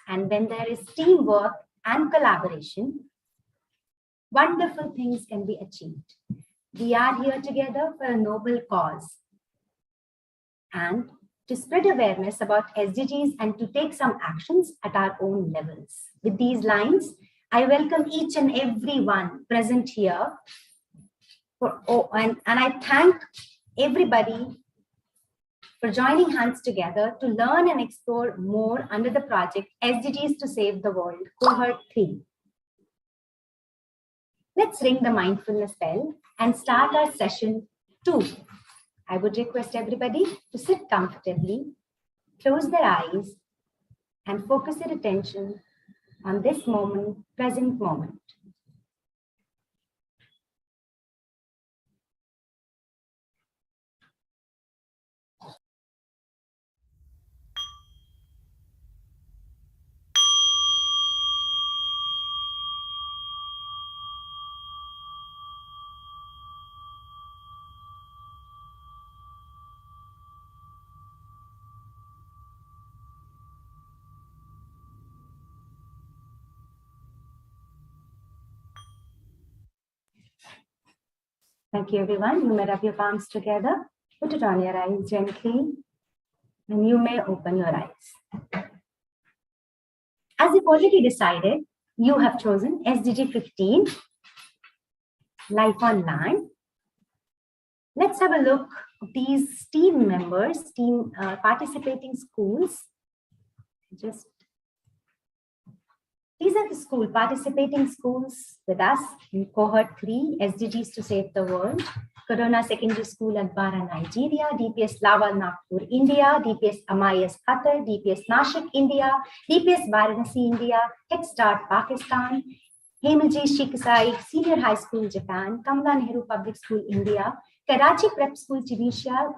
And when there is teamwork and collaboration, wonderful things can be achieved. We are here together for a noble cause and to spread awareness about SDGs and to take some actions at our own levels. With these lines, I welcome each and every one present here and I thank everybody for joining hands together to learn and explore more under the project SDGs to Save the World, Cohort 3. Let's ring the mindfulness bell and start our session 2. I would request everybody to sit comfortably, close their eyes, and focus their attention on this moment, present moment. Thank you, everyone. You may rub your palms together, put it on your eyes gently, and you may open your eyes. As you've already decided, you have chosen SDG 15, Life on Land. Let's have a look at these team members, participating schools. These are the participating schools with us in Cohort 3, SDGs to Save the World. Corona Secondary School at Bara, Nigeria, DPS Lawal, Nagpur, India, DPS Amayas, Qatar, DPS Nashik, India, DPS Varanasi, India, Head Start, Pakistan, Hemaji Shiksai, Senior High School, Japan, Kamla Nehru Public School, India, Karachi Prep School, Tunisia.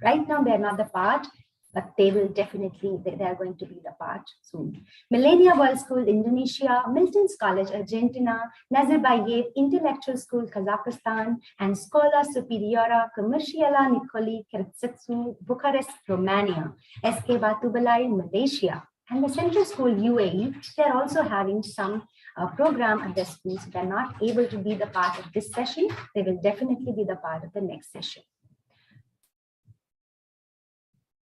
Right now, they're not the part, but they will definitely, they are going to be the part soon. Millennia World School, Indonesia, Milton's College, Argentina, Nazarbayev Intellectual School, Kazakhstan, and Scola Superiora Commerciala Nicoli Kertsetsu, Bucharest, Romania, SK Batubalai, Malaysia, and the Central School, UAE. They're also having some program at their schools. They're not able to be the part of this session. They will definitely be the part of the next session.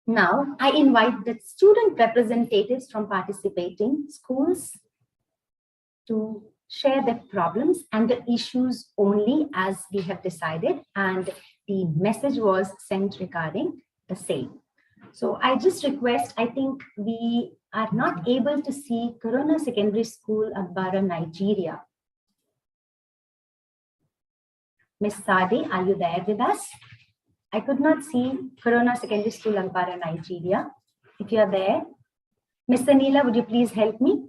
Now, I invite the student representatives from participating schools to share their problems and the issues only as we have decided, and the message was sent regarding the same. So I just request, I think we are not able to see Corona Secondary School at Bara, Nigeria. Miss Sadi, are you there with us? I could not see Corona Secondary School, Agbara, Nigeria. If you are there, Mr. Neela, would you please help me?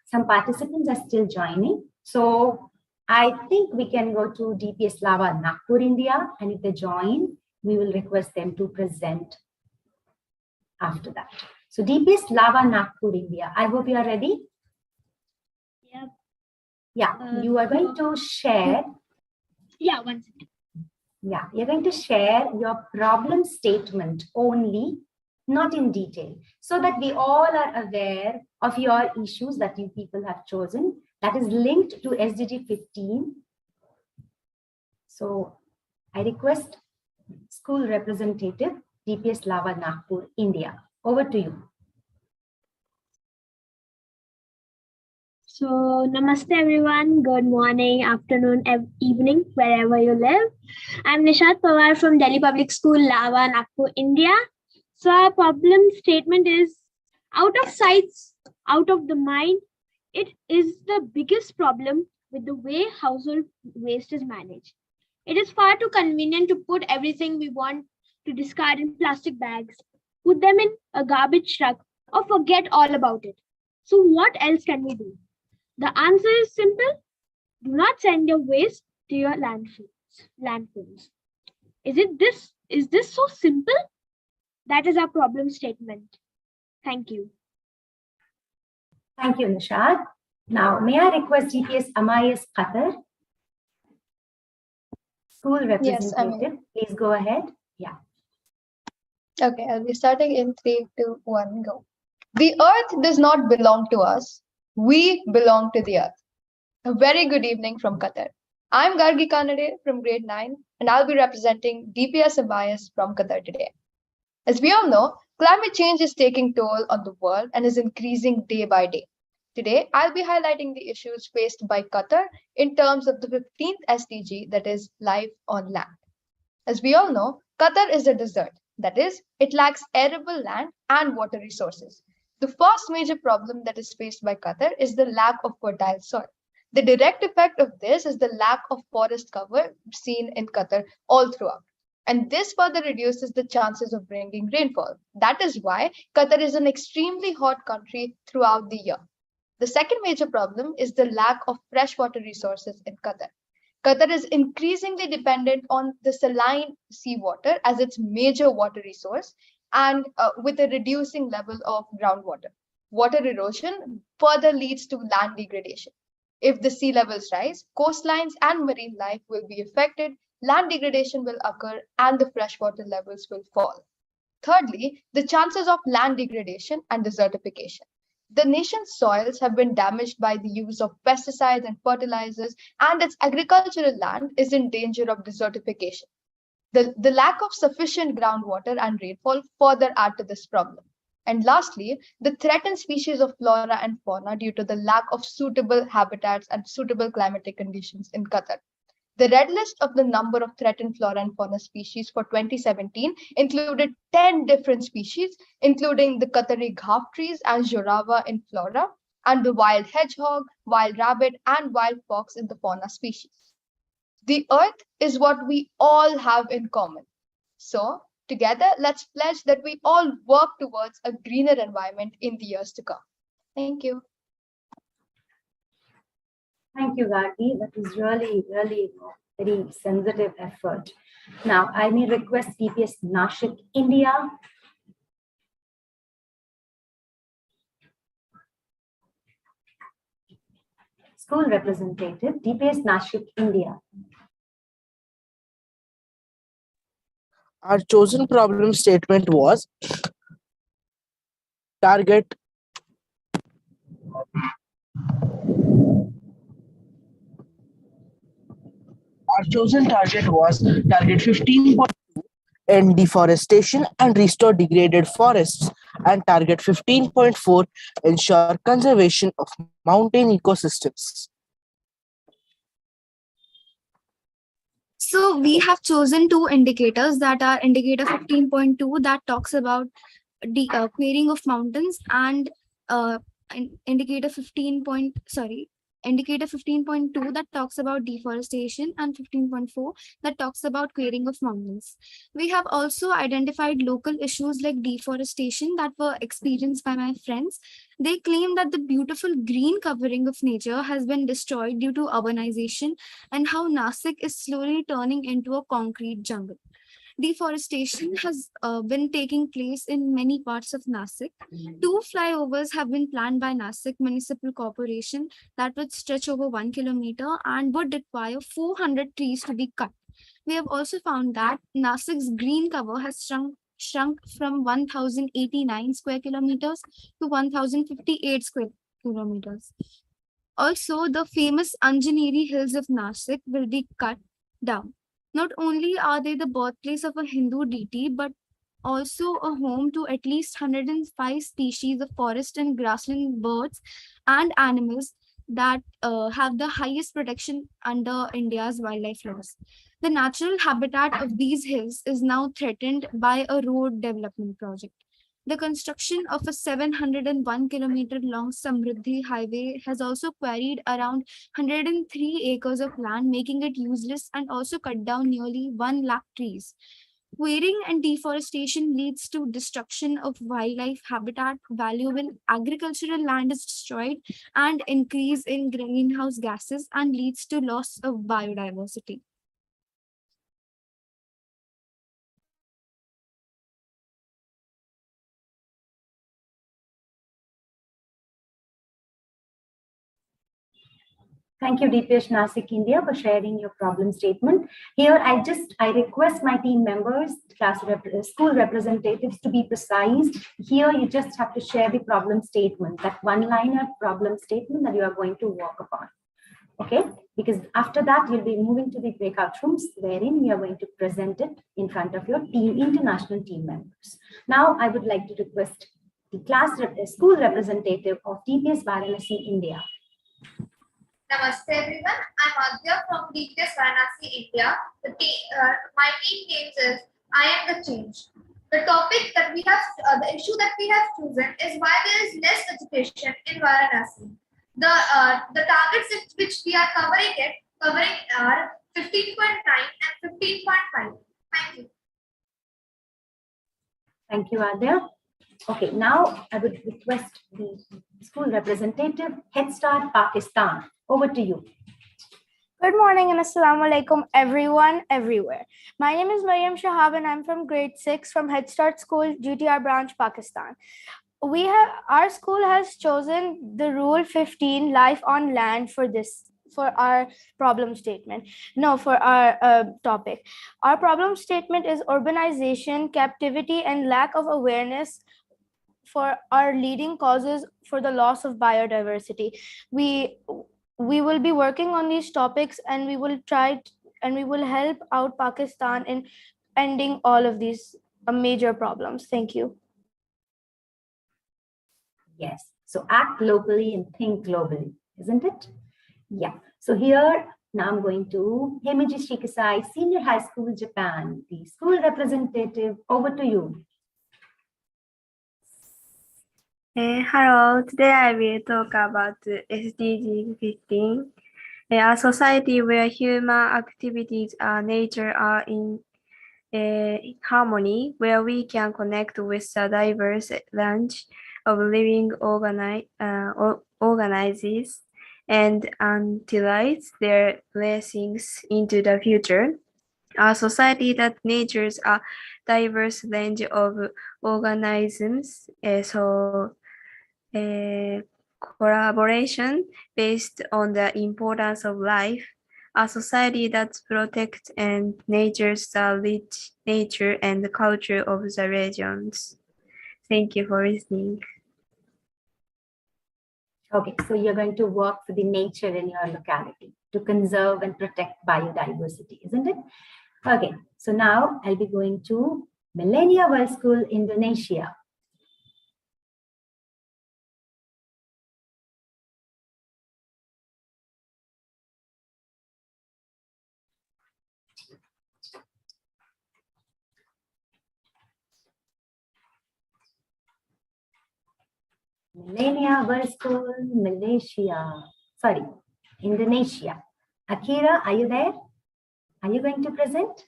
Some participants are still joining. So I think we can go to DPS Lava, Nagpur, India. And if they join, we will request them to present after that. So DPS Lava, Nagpur, India. I hope you are ready. Yep. Yeah, you are going to share. Yeah, one second. Yeah, you're going to share your problem statement only, not in detail, so that we all are aware of your issues that you people have chosen that is linked to SDG 15. So I request school representative, DPS Lava, Nagpur, India. Over to you. So, namaste everyone, good morning, afternoon, evening, wherever you live. I'm Nishat Pawar from Delhi Public School, Lava, Nagpur, India. So our problem statement is out of sight, out of the mind. It is the biggest problem with the way household waste is managed. It is far too convenient to put everything we want to discard in plastic bags, put them in a garbage truck, or forget all about it. So what else can we do? The answer is simple. Do not send your waste to your landfills. Is this so simple? That is our problem statement. Thank you. Thank you, Nishad. Now, may I request DPS Amayas Qatar, school representative, please go ahead. Yeah. Okay, I'll be starting in 3, 2, 1, go. The earth does not belong to us. We belong to the earth. A very good evening from Qatar. I'm Gargi Kanade from grade 9, and I'll be representing DPS bias from Qatar today. As we all know, climate change is taking toll on the world and is increasing day by day. Today, I'll be highlighting the issues faced by Qatar in terms of the 15th SDG, that is, life on land. As we all know, Qatar is a desert. That is, it lacks arable land and water resources. The first major problem that is faced by Qatar is the lack of fertile soil. The direct effect of this is the lack of forest cover seen in Qatar all throughout. And this further reduces the chances of bringing rainfall. That is why Qatar is an extremely hot country throughout the year. The second major problem is the lack of freshwater resources in Qatar. Qatar is increasingly dependent on the saline seawater as its major water resource and with a reducing level of groundwater. Water erosion further leads to land degradation. If the sea levels rise, coastlines and marine life will be affected, land degradation will occur, and the freshwater levels will fall. Thirdly, the chances of land degradation and desertification. The nation's soils have been damaged by the use of pesticides and fertilizers, and its agricultural land is in danger of desertification. The lack of sufficient groundwater and rainfall further add to this problem. And lastly, the threatened species of flora and fauna due to the lack of suitable habitats and suitable climatic conditions in Qatar. The red list of the number of threatened flora and fauna species for 2017 included 10 different species, including the Qatari ghaf trees and jorava in flora, and the wild hedgehog, wild rabbit, and wild fox in the fauna species. The earth is what we all have in common. So, together, let's pledge that we all work towards a greener environment in the years to come. Thank you. Thank you, Gargi. That was really very sensitive effort. Now, I may request DPS Nashik, India. School representative, DPS Nashik, India. Our chosen problem statement was target Our chosen target was target 15.2 end deforestation and restore degraded forests, and target 15.4 ensure conservation of mountain ecosystems. So we have chosen two indicators, that are indicator 15.2 that talks about the clearing of mountains, and indicator 15.2 that talks about deforestation, and 15.4 that talks about clearing of mountains. We have also identified local issues like deforestation that were experienced by my friends. They claim that the beautiful green covering of nature has been destroyed due to urbanization, and how Nashik is slowly turning into a concrete jungle. Deforestation has been taking place in many parts of Nashik. Two flyovers have been planned by Nashik Municipal Corporation that would stretch over 1 kilometer and would require 400 trees to be cut. We have also found that Nasik's green cover has shrunk from 1,089 square kilometers to 1,058 square kilometers. Also, the famous Anjaneri Hills of Nashik will be cut down. Not only are they the birthplace of a Hindu deity, but also a home to at least 105 species of forest and grassland birds and animals that have the highest protection under India's wildlife laws. The natural habitat of these hills is now threatened by a road development project. The construction of a 701-kilometer long Samruddhi highway has also quarried around 103 acres of land, making it useless, and also cut down nearly 1 lakh trees. Clearing and deforestation leads to destruction of wildlife habitat, valuable agricultural land is destroyed, and increase in greenhouse gases, and leads to loss of biodiversity. Thank you, DPS Nashik India, for sharing your problem statement. Here, I request my team members, school representatives, to be precise. Here, you just have to share the problem statement, that one-liner problem statement that you are going to work upon. Okay, because after that, you'll be moving to the breakout rooms, wherein we are going to present it in front of your team, international team members. Now, I would like to request the school representative of DPS Varanasi, India. Namaste everyone, I'm Adya from DPS Varanasi, India. My team name is I Am the Change. The topic that we have, the issue that we have chosen is why there is less education in Varanasi. The targets which we are covering are 15.9 and 15.5. Thank you. Thank you, Adya. Okay, now I would request the school representative, Head Start Pakistan. Over to you. Good morning and assalamu alaikum everyone everywhere. My name is Mariam Shahab and I'm from grade 6 from Head Start School, GTR branch, Pakistan. Our school has chosen the rule 15, life on land, for our problem statement. No, for our topic. Our problem statement is urbanization, captivity, and lack of awareness for our leading causes for the loss of biodiversity. We will be working on these topics and we will help out Pakistan in ending all of these major problems. Thank you. Yes, so act locally and think globally, isn't it? Yeah, so here now I'm going to Hemiji Shikasai, Senior High School, Japan, the school representative. Over to you. Hello, today I will talk about SDG 15, a society where human activities and nature are in harmony, where we can connect with a diverse range of living organisms and utilize their blessings into the future. A society that natures a diverse range of organisms, collaboration based on the importance of life, a society that protects and nurtures the rich nature and the culture of the regions. Thank you for listening. Okay, so you're going to work for the nature in your locality to conserve and protect biodiversity, isn't it? Okay, so now I'll be going to Millennia World School, Indonesia. Millennia World School, Indonesia. Akira, are you there? Are you going to present?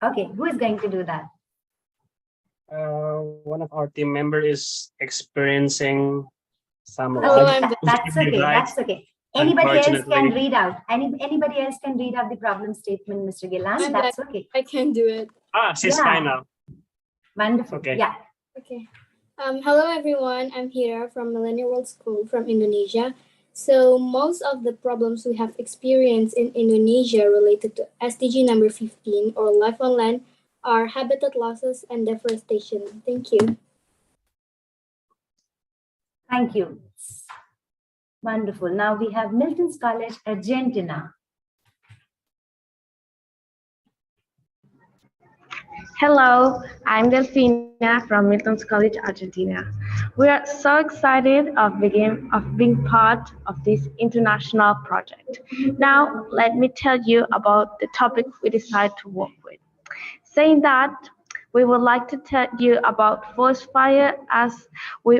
Okay, who is going to do that? One of our team members is experiencing some. That's okay. That's okay. Anybody else can read out. Anybody else can read out the problem statement, Mr. Gillan. That's okay. I can do it. She's fine now. Wonderful. Okay. Yeah. Okay. Hello everyone. I'm Hira from Millennial World School from Indonesia. So most of the problems we have experienced in Indonesia related to SDG number 15 or life on land are habitat losses and deforestation. Thank you. Thank you. Wonderful. Now we have Milton's College, Argentina. Hello, I'm Delfina from Milton's College, Argentina. We are so excited of being part of this international project. Now, let me tell you about the topic we decided to work with. Saying that, we would like to tell you about forest fire as we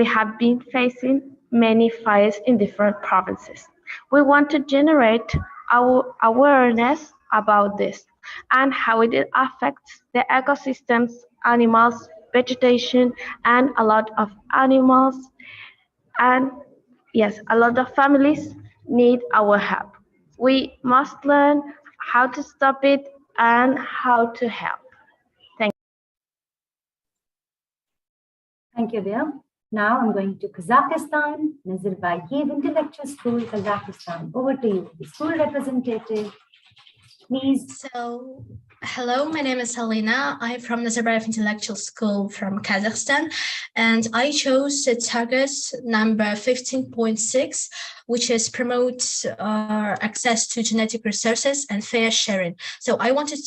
have been facing many fires in different provinces. We want to generate our awareness about this and how it affects the ecosystems, animals, vegetation, and a lot of animals. And yes, a lot of families need our help. We must learn how to stop it and how to help. Thank you, dear. Now I'm going to Kazakhstan, Nazarbayev Intellectual School, Kazakhstan. Over to you, the school representative. Please. So, hello, my name is Helena. I'm from Nazarbayev Intellectual School from Kazakhstan, and I chose the target number 15.6, which is promote access to genetic resources and fair sharing. So I want to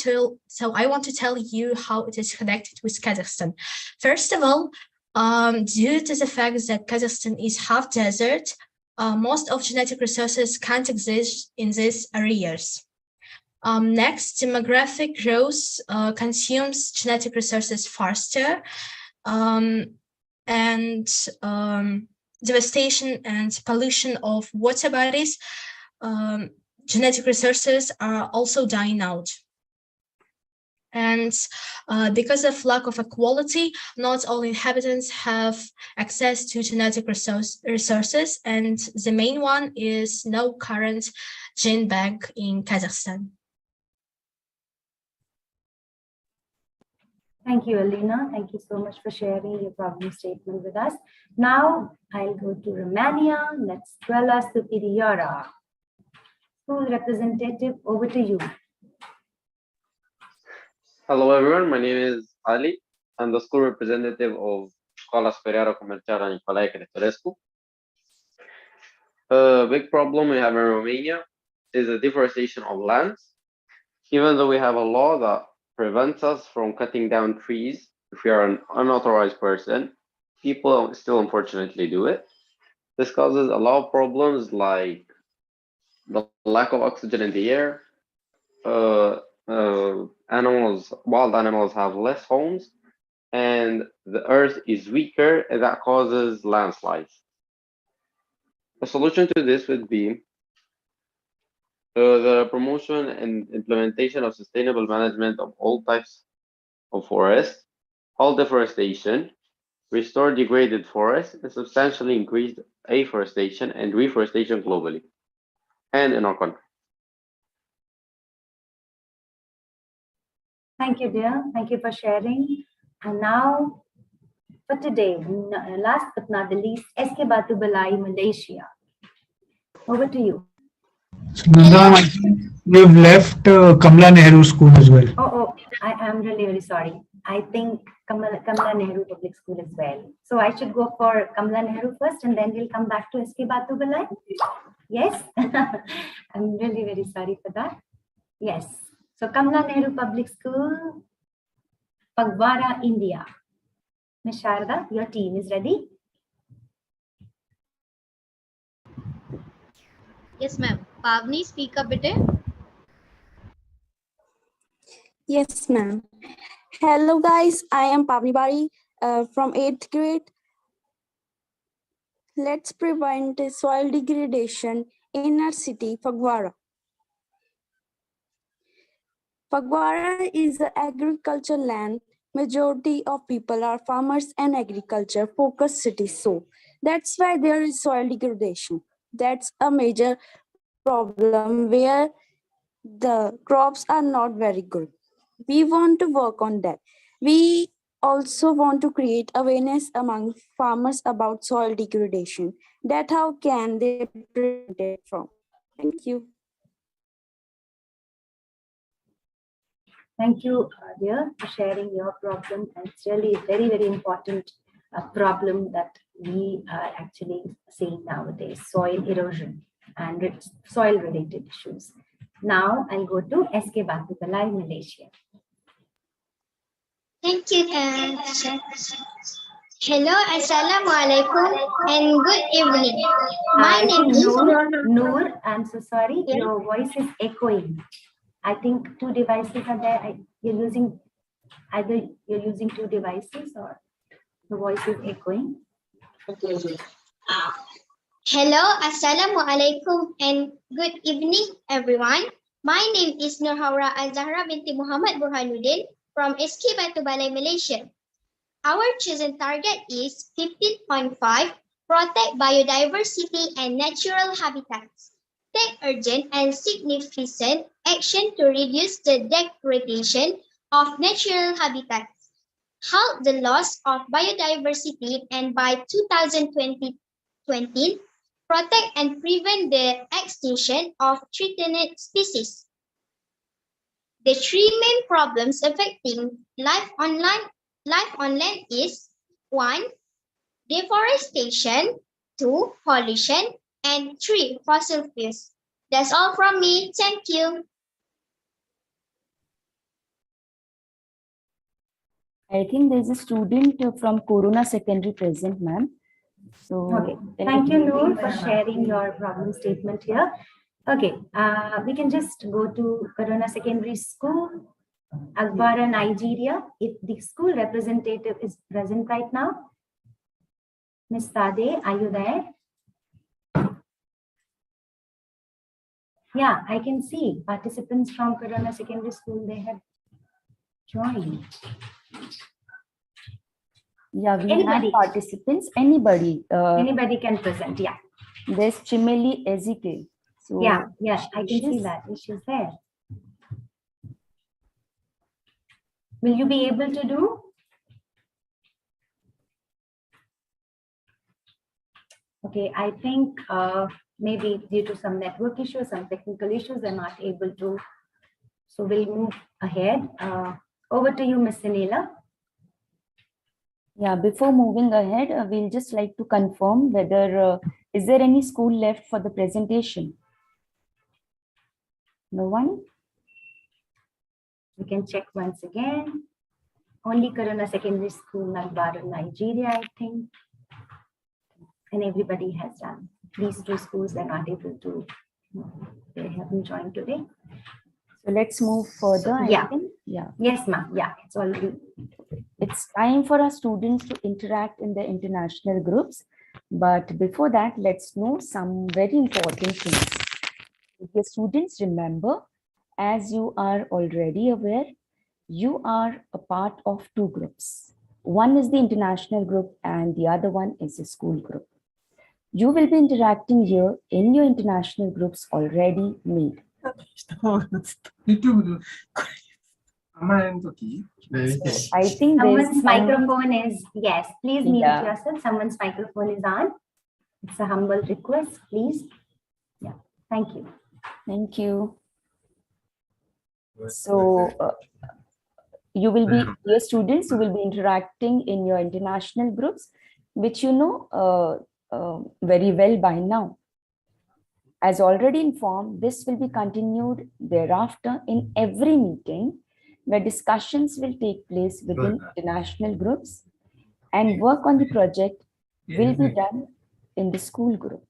tell you how it is connected with Kazakhstan. First of all, due to the fact that Kazakhstan is half desert, most of genetic resources can't exist in these areas. Next, demographic growth consumes genetic resources faster, and devastation and pollution of water bodies, genetic resources are also dying out. And because of lack of equality, not all inhabitants have access to genetic resources, and the main one is no current gene bank in Kazakhstan. Thank you, Alina. Thank you so much for sharing your problem statement with us. Now I'll go to Romania. Let's Strela Superiora. School representative, over to you. Hello everyone, my name is Ali. I'm the school representative of Școala Superioră Comercială Nicolae Crețulescu. A big problem we have in Romania is the deforestation of lands. Even though we have a law that prevents us from cutting down trees if we are an unauthorized person, people still unfortunately do it. This causes a lot of problems like the lack of oxygen in the air. Wild animals have less homes, and the earth is weaker, and that causes landslides. A solution to this would be the promotion and implementation of sustainable management of all types of forests, halt deforestation, restore degraded forests, and substantially increase afforestation and reforestation globally and in our country. Thank you, dear. Thank you for sharing. And now, for today, last but not the least, SK Batu Balai, Malaysia. Over to you. So, Nandam, I think you've left Kamala Nehru School as well. Oh, I am really very sorry. I think Kamala Nehru Public School as well. So I should go for Kamala Nehru first, and then we'll come back to SK Batu Balai. Yes, I'm really very sorry for that. Yes. So Kamala Nehru Public School, Pagwara, India. Ms. Sharda, your team is ready? Yes, ma'am. Pavni, speak up a bit. Yes, ma'am. Hello, guys. I am Pavni Bari from 8th grade. Let's prevent soil degradation in our city, Pagwara. Pagwara is an agricultural land. Majority of people are farmers and agriculture-focused cities, so that's why there is soil degradation. That's a major problem where the crops are not very good. We want to work on that. We also want to create awareness among farmers about soil degradation. That how can they prevent it from? Thank you. Thank you, dear, for sharing your problem. And it's really a very, very important problem that we are actually seeing nowadays, soil erosion and soil-related issues. Now I'll go to SK Batu Balai, Malaysia. Thank you. Hello, Assalamualaikum, and good evening. My name is Noor. I'm so sorry, your voice is echoing. I think two devices are there. Either you're using two devices or the voice is echoing. Hello, Assalamualaikum, and good evening, everyone. My name is Nurhaura Azahra binti Muhammad Burhanuddin from SK Batu Balai, Malaysia. Our chosen target is 15.5, protect biodiversity and natural habitats. Take urgent and significant action to reduce the degradation of natural habitats. halt the loss of biodiversity, and by 2020, protect and prevent the extinction of threatened species. The three main problems affecting life on land is 1. Deforestation, 2. Pollution, and 3. Fossil fuels. That's all from me. Thank you. I think there's a student from Corona Secondary present, ma'am. So, Okay, thank you, Noor, for sharing your problem statement here. Okay, we can just go to Corona Secondary School, Agbara, Nigeria. If the school representative is present right now, Ms. Sade, are you there? Yeah, I can see participants from Corona Secondary School, they have joined. Yeah, we Anybody? have participants. Anybody? Anybody can present, yeah. There's Chimeli Ezekiel. So Yeah, I can see she's- that. She's there. Will you be able to do? Okay, I think maybe due to some network issues, some technical issues, they're not able to. So we'll move ahead. Over to you, Ms. Sunila. Yeah, before moving ahead, we'll just like to confirm whether is there any school left for the presentation? No one? We can check once again. Only Corona Secondary School, Nagbar, Nigeria, I think. And everybody has done. These two schools are not able to, they haven't joined today. So let's move further. I Yeah. think. Yeah. Yes, ma'am. Yeah, it's already. It's time for our students to interact in the international groups. But before that, let's know some very important things. Dear students, remember, as you are already aware, you are a part of two groups. One is the international group and the other one is a school group. You will be interacting here in your international groups already made. I think Someone's microphone is, yes, please mute Yeah. yourself. Someone's microphone is on. It's a humble request, please. Yeah, thank you. Thank you. So you will be, dear students, you will be interacting in your international groups, which you know very well by now. As already informed, this will be continued thereafter in every meeting where discussions will take place within international groups and work on the project will be done in the school group.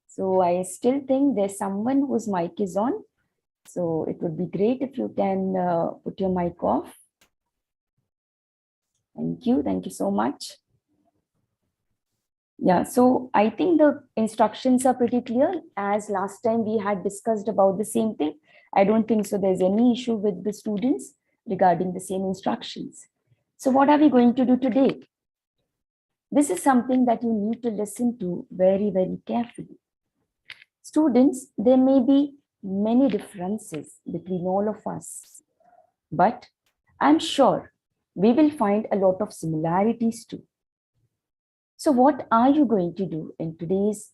So I still think there's someone whose mic is on. So it would be great if you can put your mic off. Thank you. Thank you so much. Yeah, so I think the instructions are pretty clear. As last time we had discussed about the same thing. I don't think so there's any issue with the students regarding the same instructions. So what are we going to do today? This is something that you need to listen to very, very carefully. Students, there may be many differences between all of us, but I'm sure we will find a lot of similarities too. So what are you going to do in today's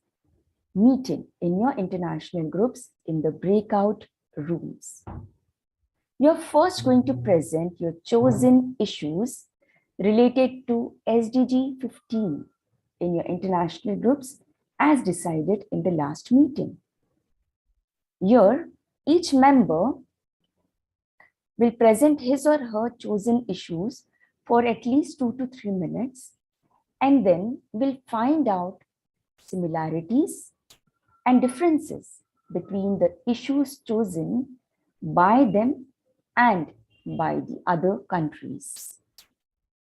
meeting in your international groups in the breakout rooms? You're first going to present your chosen issues related to SDG 15 in your international groups as decided in the last meeting. Here, each member will present his or her chosen issues for at least 2 to 3 minutes, and then we'll find out similarities and differences between the issues chosen by them and by the other countries.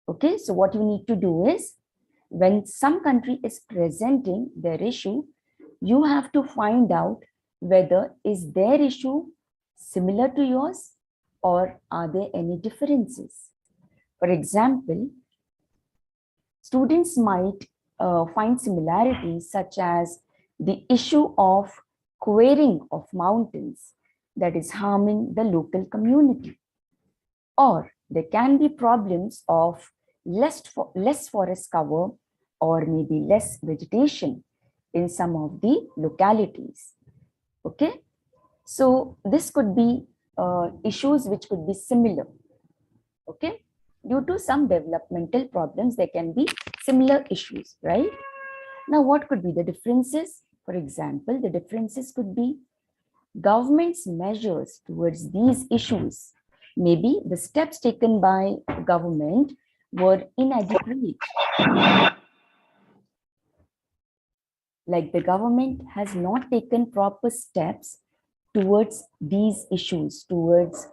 Okay, so what you need to do is, when some country is presenting their issue, you have to find out whether is their issue similar to yours or are there any differences. For example, students might find similarities such as the issue of quarrying of mountains that is harming the local community, or there can be problems of less forest cover or maybe less vegetation in some of the localities. Okay, so this could be issues which could be similar. Okay, due to some developmental problems, there can be similar issues, right? Now, what could be the differences? For example, the differences could be government's measures towards these issues. Maybe the steps taken by government were inadequate. Like the government has not taken proper steps towards these issues, towards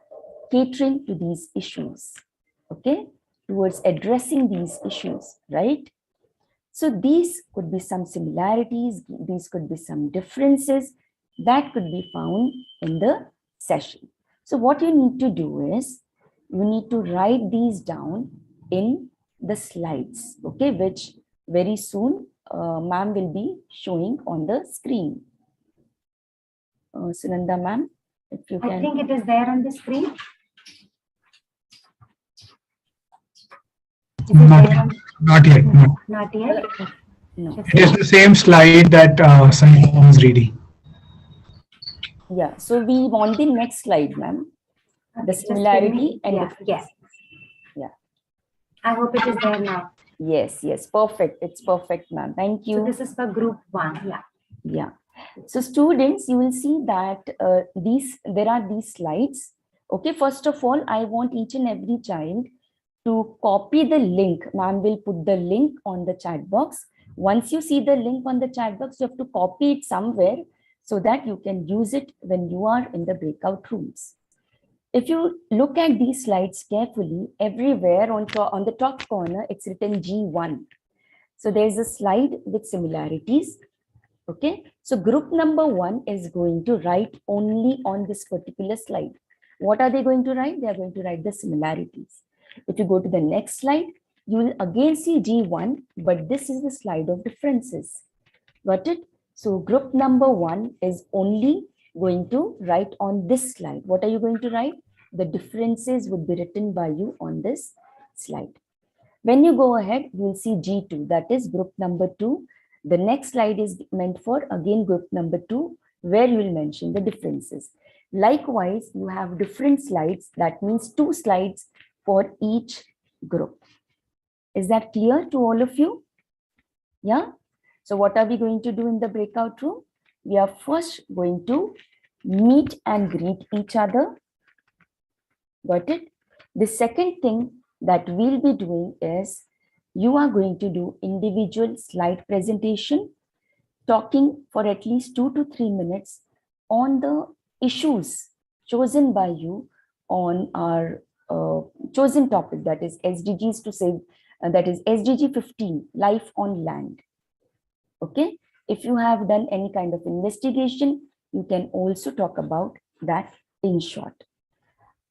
catering to these issues, okay, towards addressing these issues, right? So these could be some similarities, these could be some differences that could be found in the session. So what you need to do is, you need to write these down in the slides, okay, which very soon ma'am will be showing on the screen. Sunanda ma'am, if you can. I think it is there on the screen. Not yet. No. Not yet. No. It is the same slide that Sangeeta was reading. Yeah, so we want the next slide, ma'am. The similarity and difference. Yes. Yeah. I hope it is there now. Yes, yes, perfect. It's perfect, ma'am. Thank you. So this is for group 1. Yeah. Yeah. So students, you will see that there are these slides. Okay, first of all, I want each and every child to copy the link. Ma'am will put the link on the chat box. Once you see the link on the chat box, you have to copy it somewhere so that you can use it when you are in the breakout rooms. If you look at these slides carefully, everywhere on the top corner, it's written G1. So there's a slide with similarities. Okay, so group number 1 is going to write only on this particular slide. What are they going to write? They are going to write the similarities. If you go to the next slide, you will again see G1, but this is the slide of differences. Got it? So group number 1 is only going to write on this slide. What are you going to write? The differences would be written by you on this slide. When you go ahead, you will see G2, that is group number 2. The next slide is meant for again group number 2, where you will mention the differences. Likewise, you have different slides. That means 2 slides for each group. Is that clear to all of you? Yeah. So what are we going to do in the breakout room? We are first going to meet and greet each other. Got it? The second thing that we'll be doing is, you are going to do individual slide presentation, talking for at least 2 to 3 minutes on the issues chosen by you on our chosen topic, that is SDGs to save, that is SDG 15, life on land. Okay, if you have done any kind of investigation, you can also talk about that in short.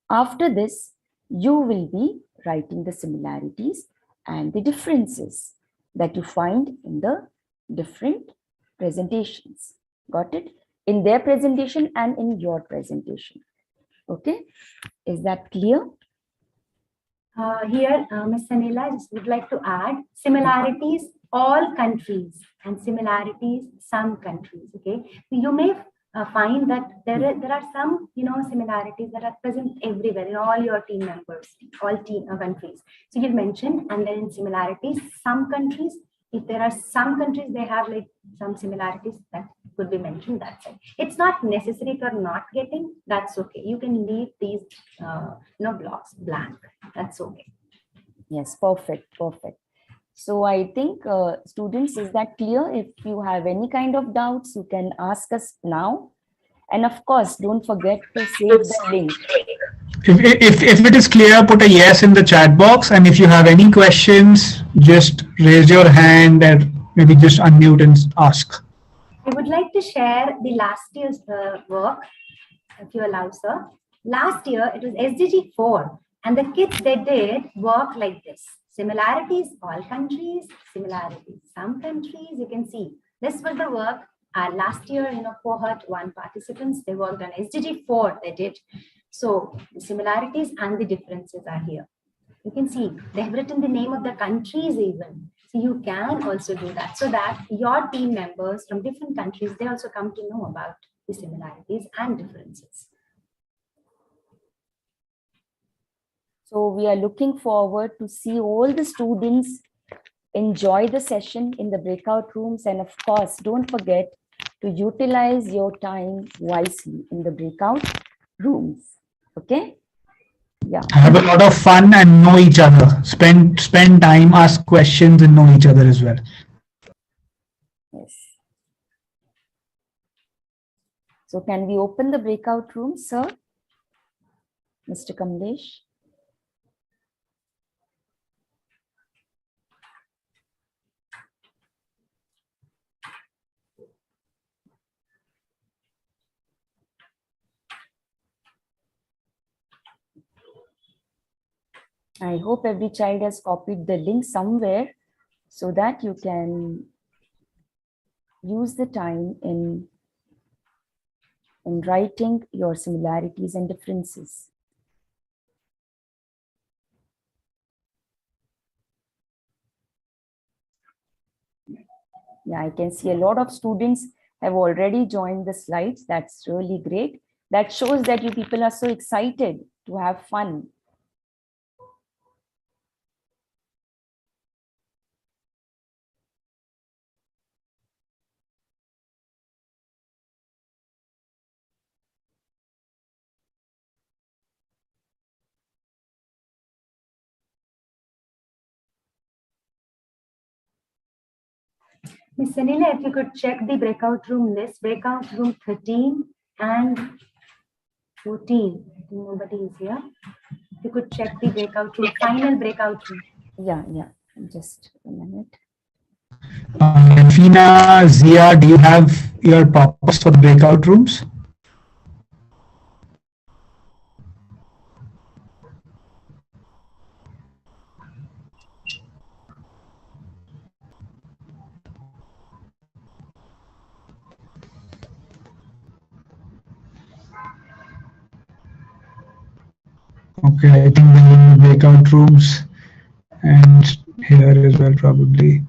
After this, you will be writing the similarities and the differences that you find in the different presentations. Got it? In their presentation and in your presentation. Okay, is that clear? Here, Ms. Sanila, I just would like to add similarities, all countries, and similarities, some countries. Okay, you may find that there are some similarities that are present everywhere in all your team members, all team countries. So you mentioned, and then in similarities, some countries. If there are some countries, they have like some similarities that could be mentioned. That's it. It's not necessary for not getting. That's okay. You can leave these blocks blank. That's okay. Yes, perfect, perfect. So I think students, is that clear? If you have any kind of doubts, you can ask us now. And of course, don't forget to save the link. If it is clear, put a yes in the chat box. And if you have any questions, just raise your hand and maybe just unmute and ask. I would like to share the last year's work, if you allow, sir. Last year, it was SDG 4. And the kids, they did work like this. Similarities, all countries, similarities, some countries, you can see. This was the work last year, cohort 1 participants, they worked on SDG 4, they did. So the similarities and the differences are here. You can see they have written the name of the countries even. So you can also do that so that your team members from different countries, they also come to know about the similarities and differences. So we are looking forward to see all the students enjoy the session in the breakout rooms. And of course, don't forget to utilize your time wisely in the breakout rooms. Okay? Yeah. Have a lot of fun and know each other. Spend time, ask questions, and know each other as well. Yes. So can we open the breakout room, sir? Mr. Kamlesh? I hope every child has copied the link somewhere so that you can use the time in writing your similarities and differences. Yeah, I can see a lot of students have already joined the slides. That's really great. That shows that you people are so excited to have fun. Ms. Sanila, if you could check the breakout room list, breakout room 13 and 14. Nobody is here. If you could check the breakout room, final breakout room. Yeah, just a minute. Fina, Zia, do you have your pop-ups for the breakout rooms? Okay, I think we need breakout rooms and here as well probably.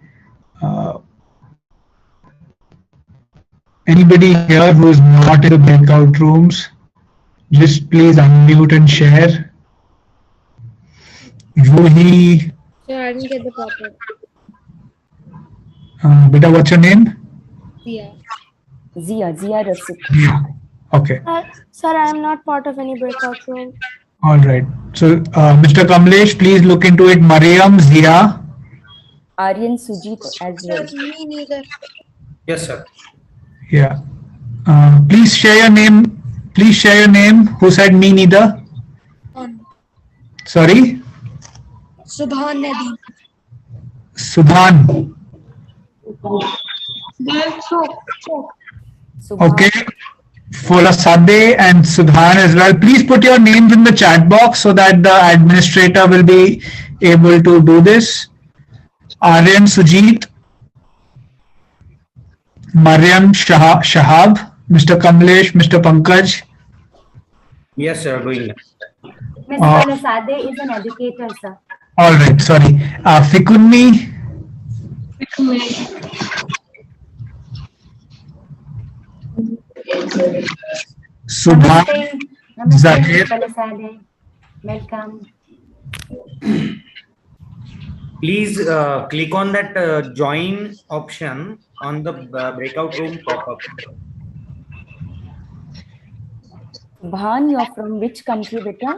Anybody here who is not in the breakout rooms, just please unmute and share. Ruhi, Sir, I didn't get the pop-up. Beta, what's your name? Yeah. Zia Rasik. Yeah. Okay. Sir, I am not part of any breakout room. All right. So, Mr. Kamlesh, please look into it. Mariam, Zia. Aryan, Sujit as well. Me neither. Yes, sir. Yeah. Please share your name. Please share your name. Who said me neither? Sorry? Subhan Nadeem. Subhan. Okay. Fola Sade and Subhan as well. Please put your names in the chat box so that the administrator will be able to do this. Aryan, Sujit. Mariam, Shahab, Mr. Kamlesh, Mr. Pankaj. Yes, sir, doing it. Ms. Fola Sade is an educator, sir. All right, sorry. Fikunmi. Subhan. Namaste, Zahir. Fola Sade. Welcome. Please click on that join option on the breakout room pop-up. Bhan, you're from which country, beta?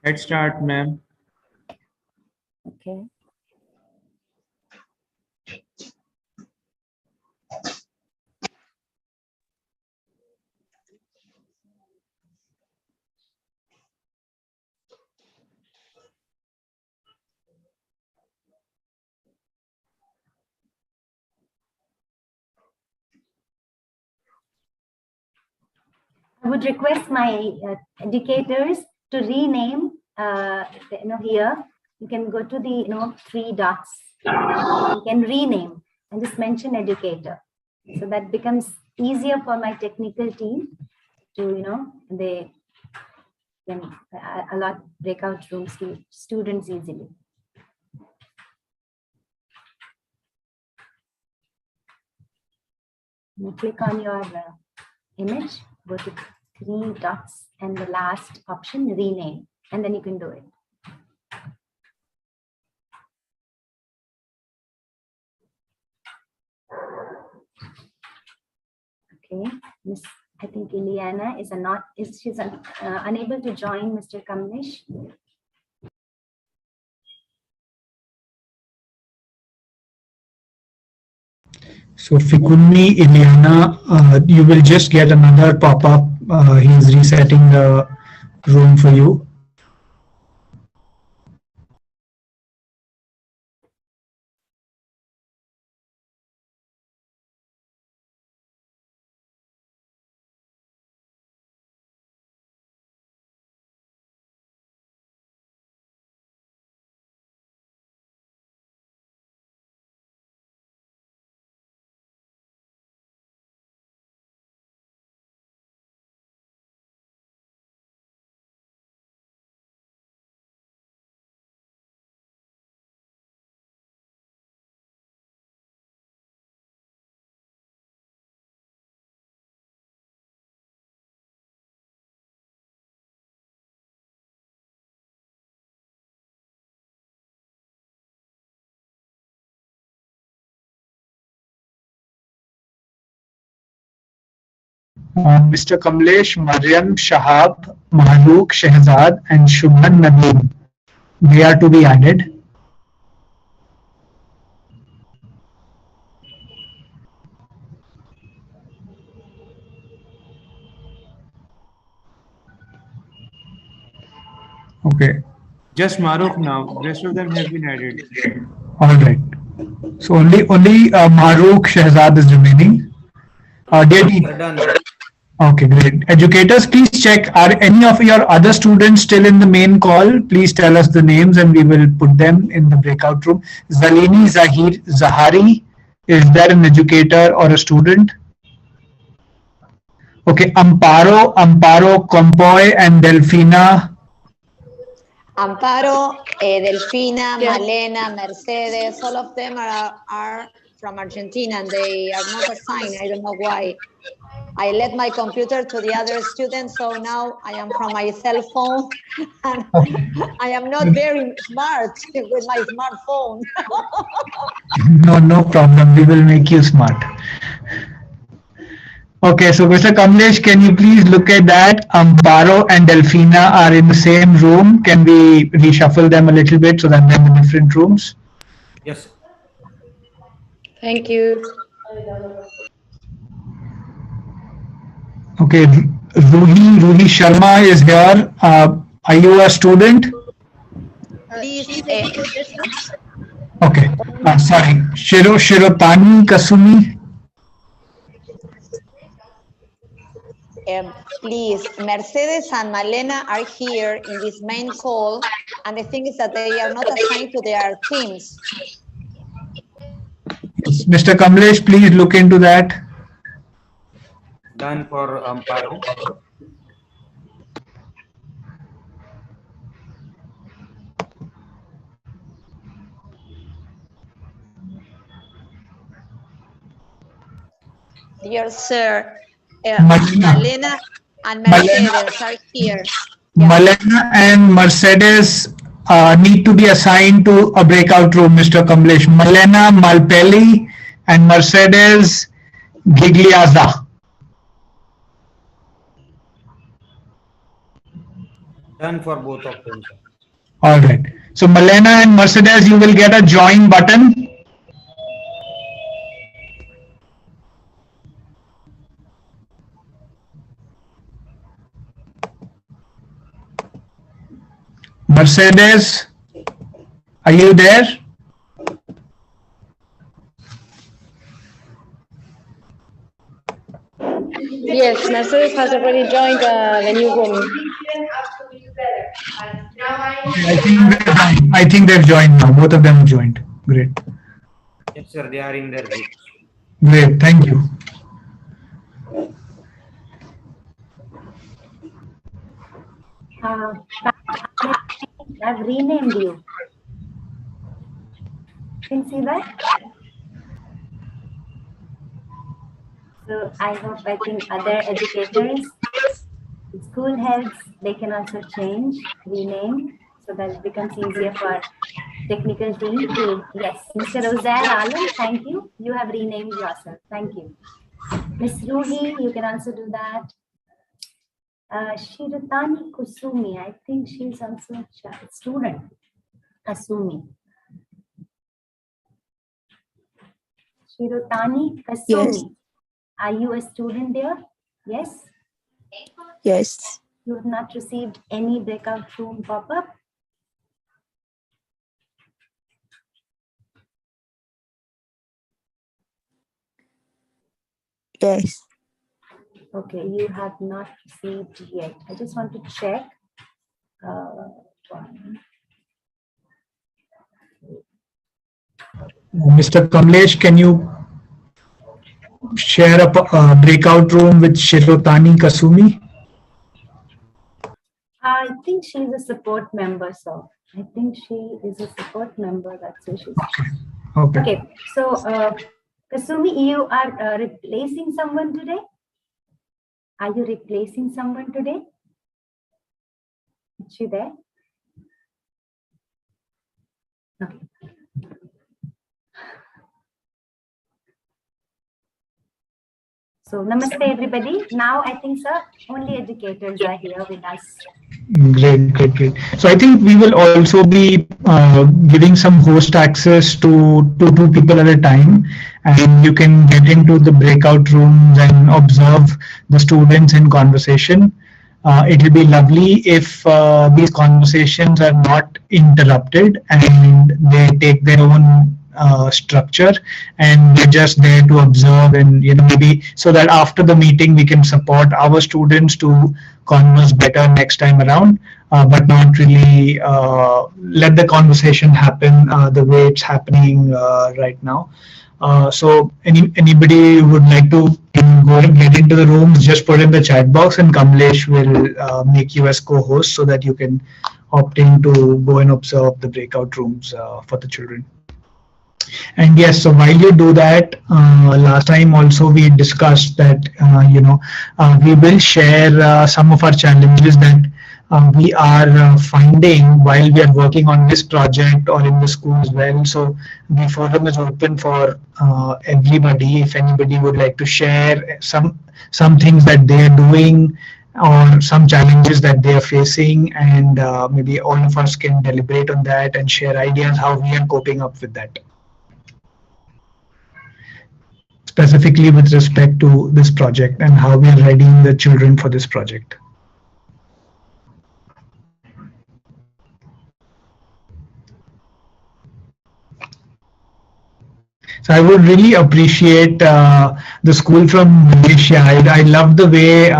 Let's start, ma'am. Okay. I would request my educators to rename, here, you can go to the, 3 dots. You can rename and just mention educator. So that becomes easier for my technical team to, they can allot breakout rooms to students easily. You click on your image, go to 3 dots and the last option, rename, and then you can do it. Okay, Miss, I think Ileana she's unable to join Mr. Kamlesh. So Fikunni, Ileana, you will just get another pop-up. He's resetting the room for you. Mr. Kamlesh, Mariam, Shahab, Mahluk, Shehzad, and Shubhan Nadeem. They are to be added. Okay. Just Maruf now. Rest of them have been added. All right. So only Mahrukh Shehzad is remaining. Done. Okay, great. Educators, please check, are any of your other students still in the main call? Please tell us the names and we will put them in the breakout room. Zalini Zahari, is there an educator or a student? Okay, Amparo, Compoy, and Delfina. Amparo, Delfina, Malena, Mercedes, all of them are from Argentina and they are not assigned. I don't know why. I led my computer to the other students, so now I am from my cell phone and I am not very smart with my smartphone. No problem. We will make you smart. Okay, so Mr. Kamlesh, can you please look at that? Amparo and Delfina are in the same room. Can we reshuffle them a little bit so that they're in different rooms? Yes. Thank you. Okay, Ruhi Sharma is here. Are you a student? Please, Okay, sorry. Shirotani Kasumi. Please, Mercedes and Malena are here in this main call, and the thing is that they are not assigned to their teams. Mr. Kamlesh, please look into that. Done for Amparo. Dear sir, Malena and Mercedes are here. Malena and Mercedes need to be assigned to a breakout room, Mr. Kamlesh. Malena Malpelli and Mercedes Gigliazza. Done for both of them. All right. So Malena and Mercedes, you will get a join button. Mercedes, are you there? Yes, Mercedes has already joined the new room. I think they've joined now. Both of them have joined. Great. Yes, sir. They are in their groups. Great. Thank you. I've renamed you. Can you see that? So I think other educators, school heads, they can also change, rename, so that it becomes easier for technical team to, yes, Mr. Rozair Alam, thank you. You have renamed yourself. Thank you. Miss Ruhi, you can also do that. Shirutani Kusumi, I think she's also a student. Kasumi. Shirutani Kasumi. Yes. Are you a student there? Yes? Yes. You have not received any breakout room pop-up? Yes. Okay, you have not received yet. I just want to check. Mr. Kamlesh, can you share a breakout room with Shirotani Kasumi? I think she's a support member, so I think she is a support member. That's who she's. Okay. Okay, so Kasumi, you are replacing someone today? Are you replacing someone today? Is she there? Okay. So, namaste everybody. Now I think, sir, only educators are here with us. Great, great, great. So I think we will also be giving some host access to two people at a time, and you can get into the breakout rooms and observe the students in conversation. It will be lovely if these conversations are not interrupted and they take their own structure, and we're just there to observe, and maybe so that after the meeting we can support our students to converse better next time around, but not really let the conversation happen the way it's happening right now. So anybody who would like to go and get into the rooms, just put in the chat box and Kamlesh will make you as co-host so that you can opt in to go and observe the breakout rooms for the children. And yes, so while you do that, last time also we discussed that we will share some of our challenges that we are finding while we are working on this project or in the school as well. So the forum is open for everybody. If anybody would like to share some things that they are doing or some challenges that they are facing, and maybe all of us can deliberate on that and share ideas how we are coping up with that, specifically with respect to this project and how we are readying the children for this project. So I would really appreciate the school from Malaysia. I love the way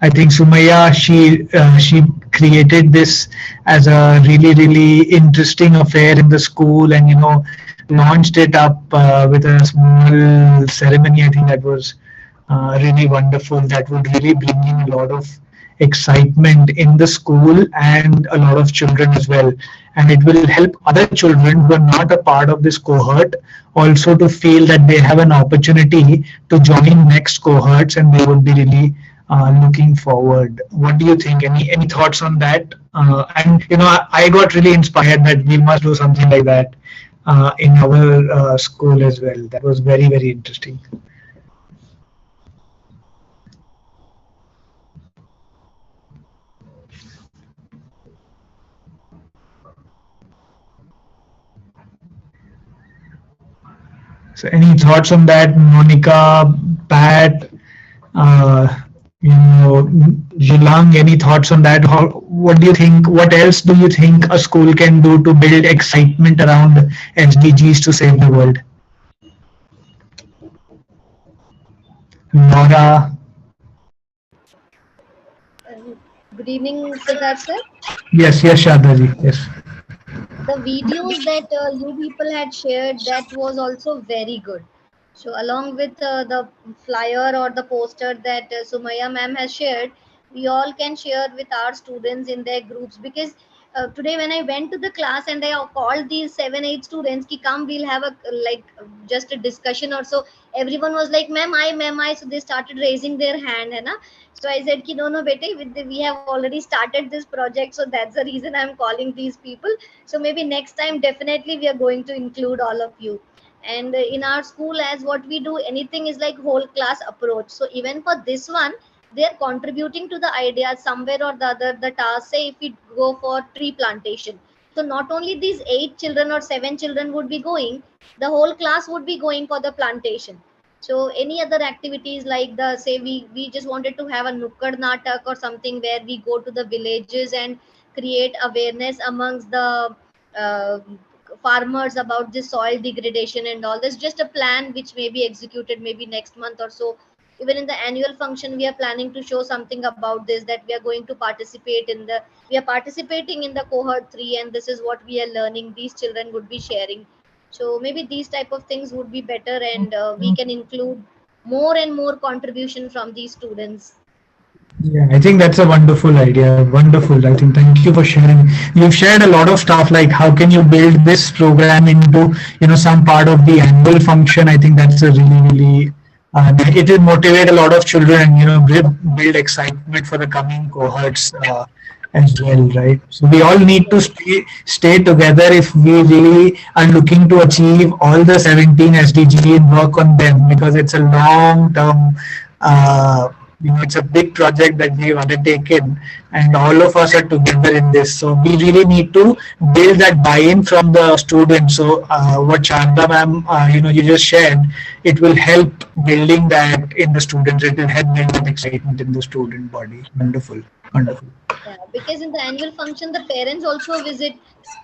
I think Sumaya, she created this as a really interesting affair in the school, and launched it up with a small ceremony. I think that was really wonderful. That would really bring in a lot of excitement in the school and a lot of children as well. And it will help other children who are not a part of this cohort also to feel that they have an opportunity to join next cohorts, and they would be really looking forward. What do you think? Any thoughts on that? And I got really inspired that we must do something like that in our school as well. That was very interesting. So any thoughts on that, Monica, Pat, Jilang, any thoughts on that? What do you think? What else do you think a school can do to build excitement around SDGs to save the world? Nora. Good evening, Siddharth sir. Yes, Shadaji, yes. The videos that you people had shared, that was also very good. So along with the flyer or the poster that Sumaya ma'am has shared, we all can share with our students in their groups. Because today when I went to the class and I called these 7 8 students ki come, we'll have a like just a discussion or so, everyone was like ma'am I, so they started raising their hand, hai na. So I said ki no bete, we have already started this project, so that's the reason I'm calling these people. So maybe next time definitely we are going to include all of you. And in our school, as what we do, anything is like whole class approach. So even for this one, they are contributing to the idea somewhere or the other. The task, say if we go for tree plantation, so not only these 8 children or 7 children would be going, the whole class would be going for the plantation. So any other activities like the, say we just wanted to have a nukkad natak or something where we go to the villages and create awareness amongst the uh, farmers about this soil degradation and all. There's just a plan which may be executed maybe next month or so. Even in the annual function, we are planning to show something about this, that we are going to participate in the, we are participating in the cohort 3, and this is what we are learning, these children would be sharing. So maybe these type of things would be better, and we can include more and more contribution from these students. Yeah, I think that's a wonderful idea. Wonderful. I think thank you for sharing. You've shared a lot of stuff like how can you build this program into, some part of the annual function. I think that's a really it will motivate a lot of children and build excitement for the coming cohorts as well, right? So we all need to stay together if we really are looking to achieve all the 17 SDG and work on them, because it's a long term. It's a big project that we've undertaken, and all of us are together in this. So we really need to build that buy-in from the students. So what Chanda ma'am, you just shared, it will help building that in the students. It will help build that excitement in the student body. Wonderful, wonderful. Yeah, because in the annual function, the parents also visit.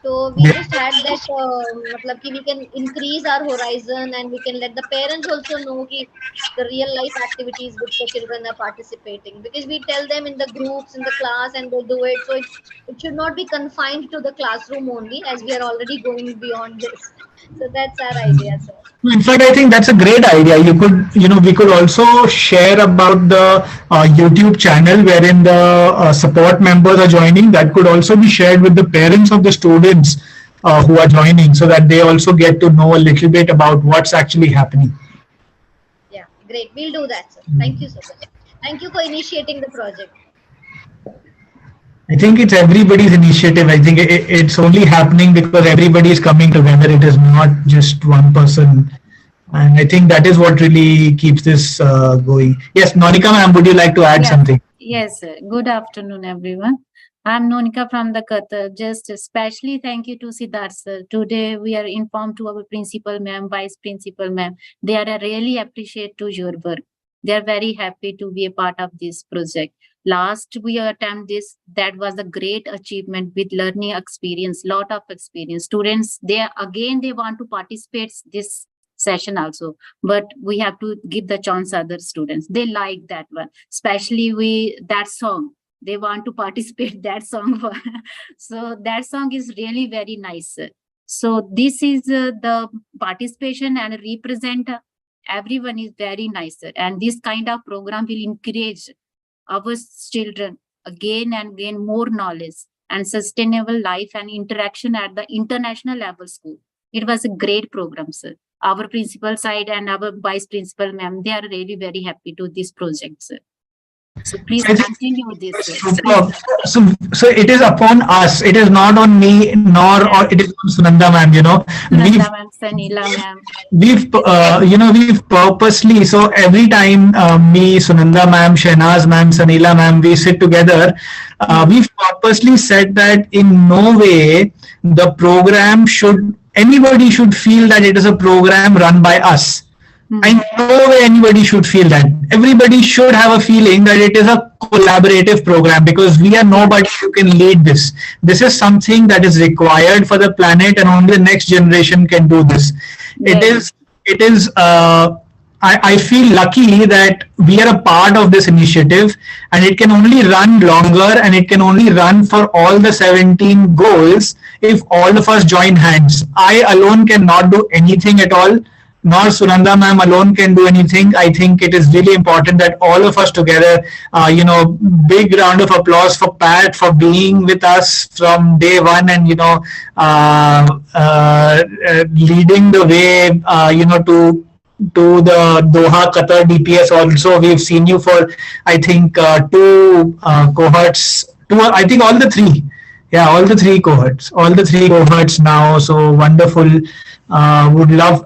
So we just had that, matlab ki we can increase our horizon, and we can let the parents also know ki the real life activities which the children are participating. Because we tell them in the groups, in the class, and they do it. So it should not be confined to the classroom only, as we are already going beyond this. So that's our idea, sir. In fact, I think that's a great idea. We could also share about the YouTube channel wherein the support members are joining. That could also be shared with the parents of the students who are joining, so that they also get to know a little bit about what's actually happening. Yeah, great. We'll do that, sir. Thank you so much. Thank you for initiating the project. I think it's everybody's initiative. I think it's only happening because everybody is coming together. It is not just one person. And I think that is what really keeps this going. Yes, Nonika ma'am, would you like to add something? Yes, sir. Good afternoon, everyone. I'm Nonika from the Qatar. Just especially thank you to Siddharth sir. Today we are informed to our principal ma'am, vice principal ma'am. They are really appreciate to your work. They are very happy to be a part of this project. Last we attempt this, that was a great achievement with learning experience, lot of experience. Students, they want to participate this session also, but we have to give the chance other students. They like that one, especially that song. They want to participate that song for. So that song is really very nice. So this is the participation and represent everyone is very nice, and this kind of program will encourage our children again and again more knowledge and sustainable life and interaction at the international level school. It was a great program, sir. Our principal side and our vice principal ma'am, they are really very happy to this project, sir. So please continue this. So it is upon us. It is not on me, nor or it is on Sunanda ma'am. Sunanda ma'am, Sanila ma'am. We've purposely. So every time me, Sunanda ma'am, Shehnaz ma'am, Sanila ma'am, we sit together. We've purposely said that in no way the program anybody should feel that it is a program run by us. In no way anybody should feel that. Everybody should have a feeling that it is a collaborative program, because we are nobody who can lead this. This is something that is required for the planet, and only the next generation can do this. I feel lucky that we are a part of this initiative, and it can only run longer, and it can only run for all the 17 goals if all of us join hands. I alone cannot do anything at all. nor Sunanda ma'am alone can do anything. I think it is really important that all of us together, big round of applause for Pat for being with us from day one and, leading the way, to the Doha Qatar DPS also. We've seen you for, I think, two cohorts, I think all the three. Yeah, all the three cohorts now. So wonderful. Would love,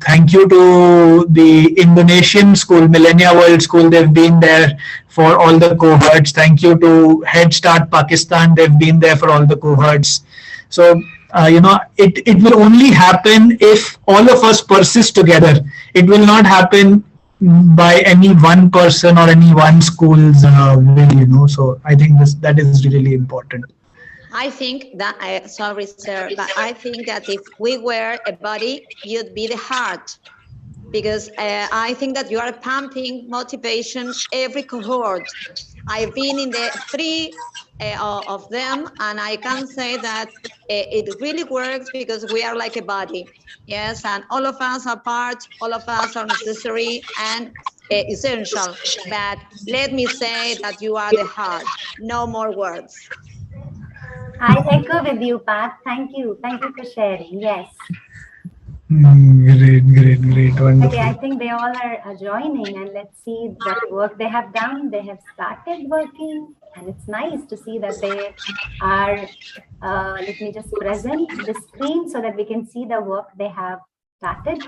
thank you to the Indonesian school, Millennia World School. They've been there for all the cohorts. Thank you to Head Start Pakistan. They've been there for all the cohorts. So, it will only happen if all of us persist together. It will not happen by any one person or any one school's will, so I think that is really important. I think that, sorry, sir, but I think that if we were a body, you'd be the heart. Because I think that you are pumping motivation every cohort. I've been in the three of them, and I can say that it really works because we are like a body. Yes, and all of us are part, all of us are necessary and essential. But let me say that you are the heart. No more words. I echo with you, Pat. Thank you for sharing. Yes. Great, wonderful. Okay, I think they all are joining, and let's see what work they have done. They have started working, and it's nice to see that they are, let me just present the screen so that we can see the work they have started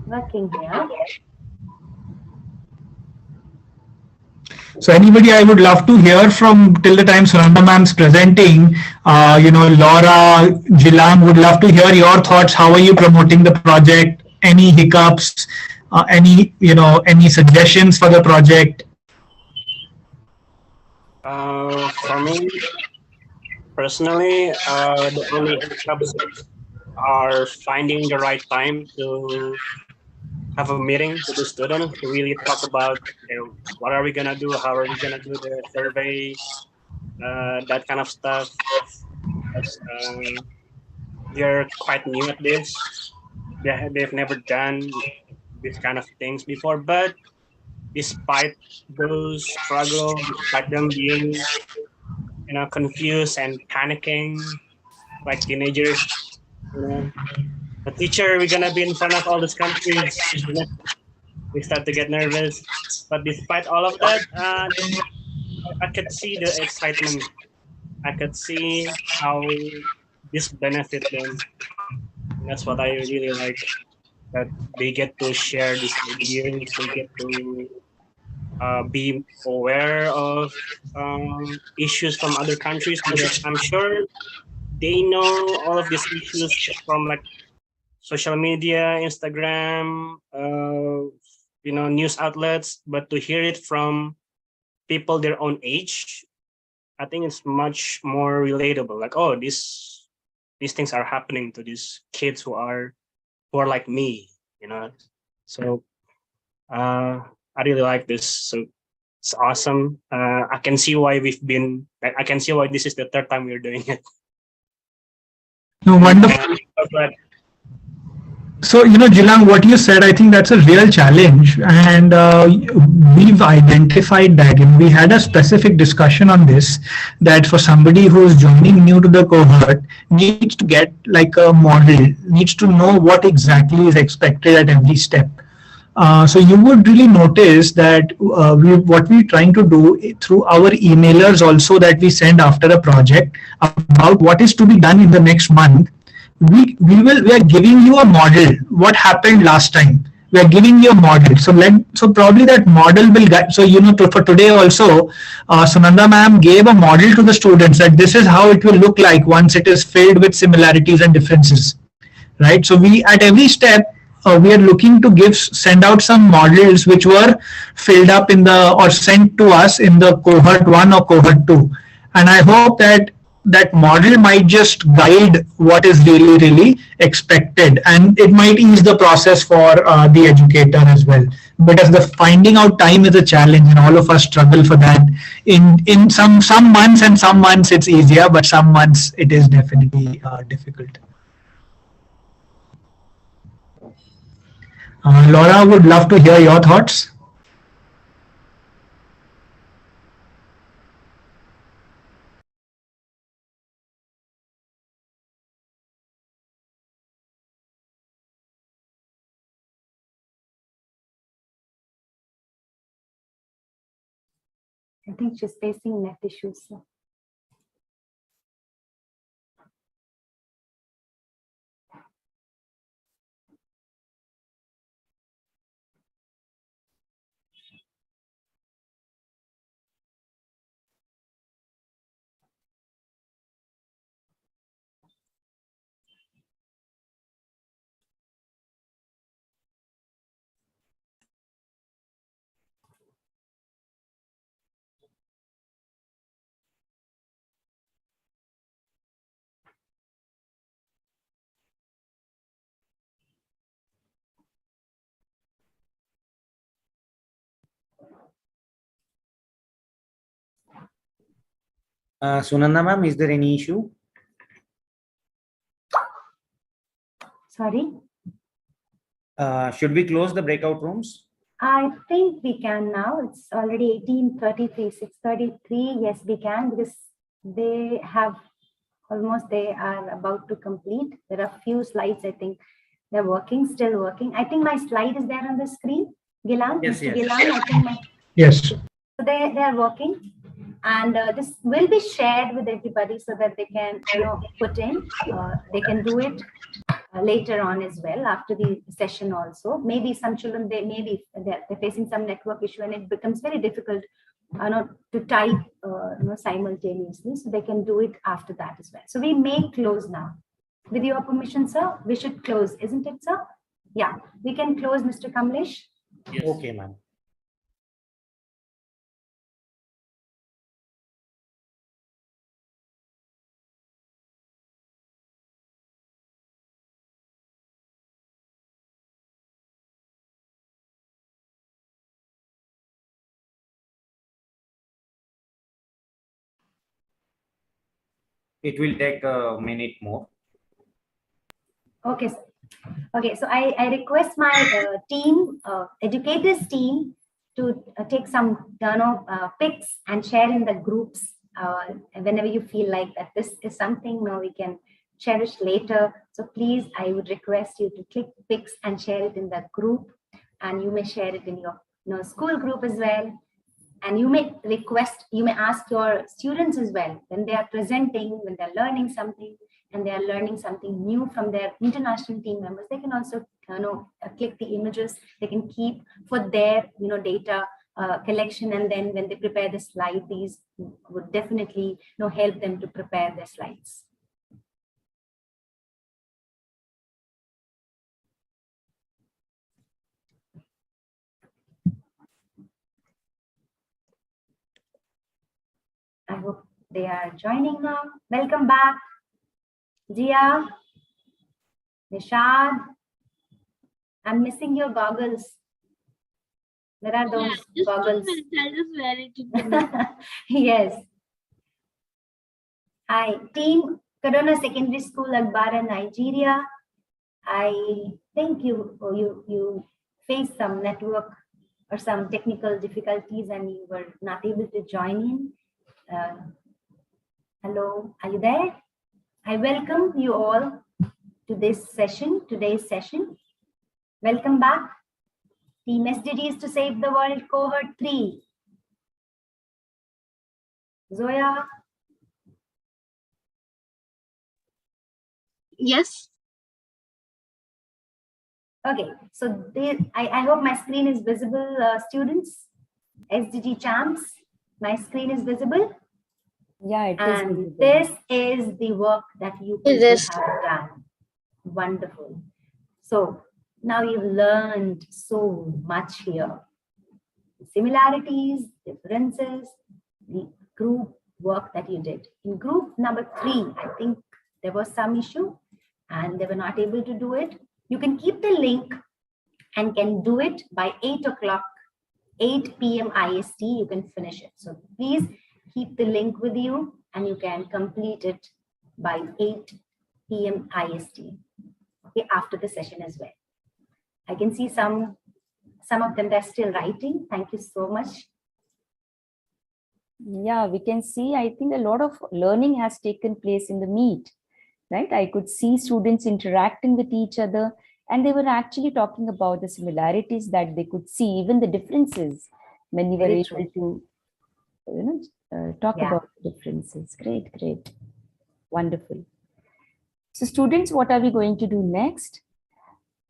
working here. So anybody I would love to hear from till the time Sunanda ma'am's presenting, Laura, Jilang, would love to hear your thoughts. How are you promoting the project? Any hiccups? Any suggestions for the project? For me, personally, the only hiccups are finding the right time to have a meeting with the student to really talk about what are we gonna do, how are we gonna do the survey, that kind of stuff. They're quite new at this. They've never done this kind of things before, but despite those struggles, despite them being confused and panicking like teenagers, the teacher, we're gonna be in front of all these countries. We start to get nervous, but despite all of that, I could see the excitement. I could see how this benefits them. And that's what I really like. That they get to share these ideas. They get to be aware of issues from other countries. Because I'm sure they know all of these issues from like social media, Instagram, news outlets, but to hear it from people their own age, I think it's much more relatable. Like, oh, these things are happening to these kids who are like me, So I really like this. So it's awesome. I can see why I can see why this is the third time we're doing it. No, wonderful. So, Jilang, what you said, I think that's a real challenge. And we've identified that. We had a specific discussion on this, that for somebody who's joining new to the cohort, needs to get like a model, needs to know what exactly is expected at every step. So you would really notice that what we're trying to do through our emailers also that we send after a project about what is to be done in the next month, we are giving you a model. What happened last time? We are giving you a model. So probably that model will guide. So for today also, Sunanda ma'am gave a model to the students that this is how it will look like once it is filled with similarities and differences, right? So we at every step we are looking to send out some models which were filled up or sent to us in the cohort 1 or cohort 2, and I hope that model might just guide what is really expected, and it might ease the process for the educator as well, because the finding out time is a challenge and all of us struggle for that. In some months, and some months it's easier, but some months it is definitely difficult. Laura, would love to hear your thoughts. I think she's facing net issues. So. Sunanda ma'am, is there any issue? Sorry? Should we close the breakout rooms? I think we can now. It's already 18:33, 6:33. Yes, we can, because they have almost, they are about to complete. There are few slides, I think they're working, still working. I think my slide is there on the screen. Gilan, Yes, Mr. yes. Gilan, I think my, Yes. so they are working. And this will be shared with everybody so that they can, put in, they can do it later on as well after the session also. Maybe some children, they're facing some network issue and it becomes very difficult to type simultaneously, so they can do it after that as well. So we may close now. With your permission, sir, we should close, isn't it, sir? Yeah, we can close, Mr. Kamlesh. Yes. Okay, ma'am. It will take a minute more. Okay, sir. Okay, so I request my team, educators team, to take some pics and share in the groups whenever you feel like that this is something we can cherish later. So please, I would request you to click pics and share it in the group, and you may share it in your school group as well. And you may ask your students as well, when they are presenting, when they're learning something, and they are learning something new from their international team members, they can also click the images, they can keep for their data collection, and then when they prepare the slide, these would definitely help them to prepare their slides. I hope they are joining now. Welcome back, Jia, Nishad. I'm missing your goggles. There are those goggles. I just wear it. Yes. Hi, team Corona Secondary School, Agbara, Nigeria. I think you faced some network or some technical difficulties and you were not able to join in. Hello, are you there? I welcome you all to this session, today's session. Welcome back. Team SDGs to Save the World, Cohort 3. Zoya? Yes. Okay, so I hope my screen is visible, students. SDG champs, my screen is visible. Yeah, it is and visible. this is the work that you people have done. Wonderful. So now you've learned so much here. Similarities, differences, the group work that you did. In group number 3, I think there was some issue and they were not able to do it. You can keep the link and can do it by 8 o'clock, 8 p.m. IST, you can finish it. So please keep the link with you and you can complete it by 8 p.m. IST, okay, after the session as well. I can see some of them, they're still writing. Thank you so much. Yeah, we can see, I think a lot of learning has taken place in the meet, right? I could see students interacting with each other, and they were actually talking about the similarities that they could see, even the differences when you were Very able true. to talk about the differences. Great, great. Wonderful. So students, what are we going to do next?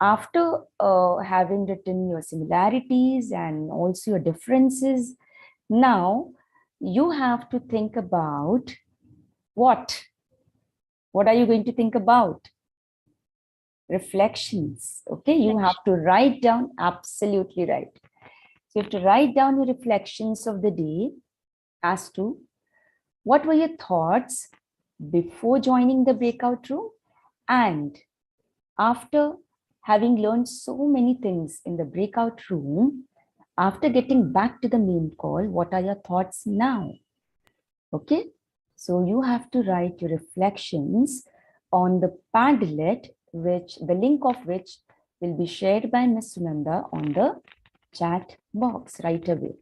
After having written your similarities and also your differences, now you have to think about what? What are you going to think about? Reflections. Okay, you have to write down, absolutely right. So you have to write down your reflections of the day as to what were your thoughts before joining the breakout room and after having learned so many things in the breakout room, after getting back to the main call, what are your thoughts now? Okay, so you have to write your reflections on the Padlet, which the link of which will be shared by Ms. Sunanda on the chat box right away.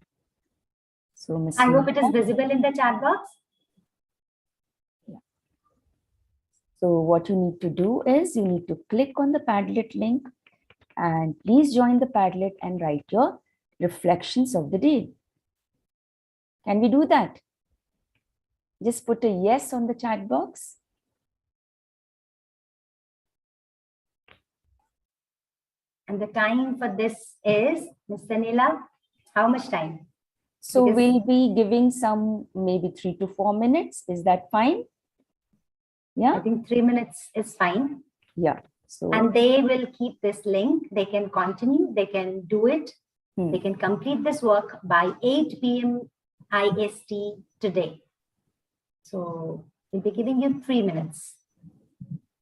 So Ms. I hope it is visible in the chat box. So what you need to do is you need to click on the Padlet link and please join the Padlet and write your reflections of the day. Can we do that? Just put a yes on the chat box. And the time for this is, Ms. Sanila, how much time? So we'll be giving some maybe 3 to 4 minutes. Is that fine? Yeah. I think 3 minutes is fine. Yeah. So and they will keep this link. They can continue. They can do it. They can complete this work by 8 p.m. IST today. So we'll be giving you 3 minutes.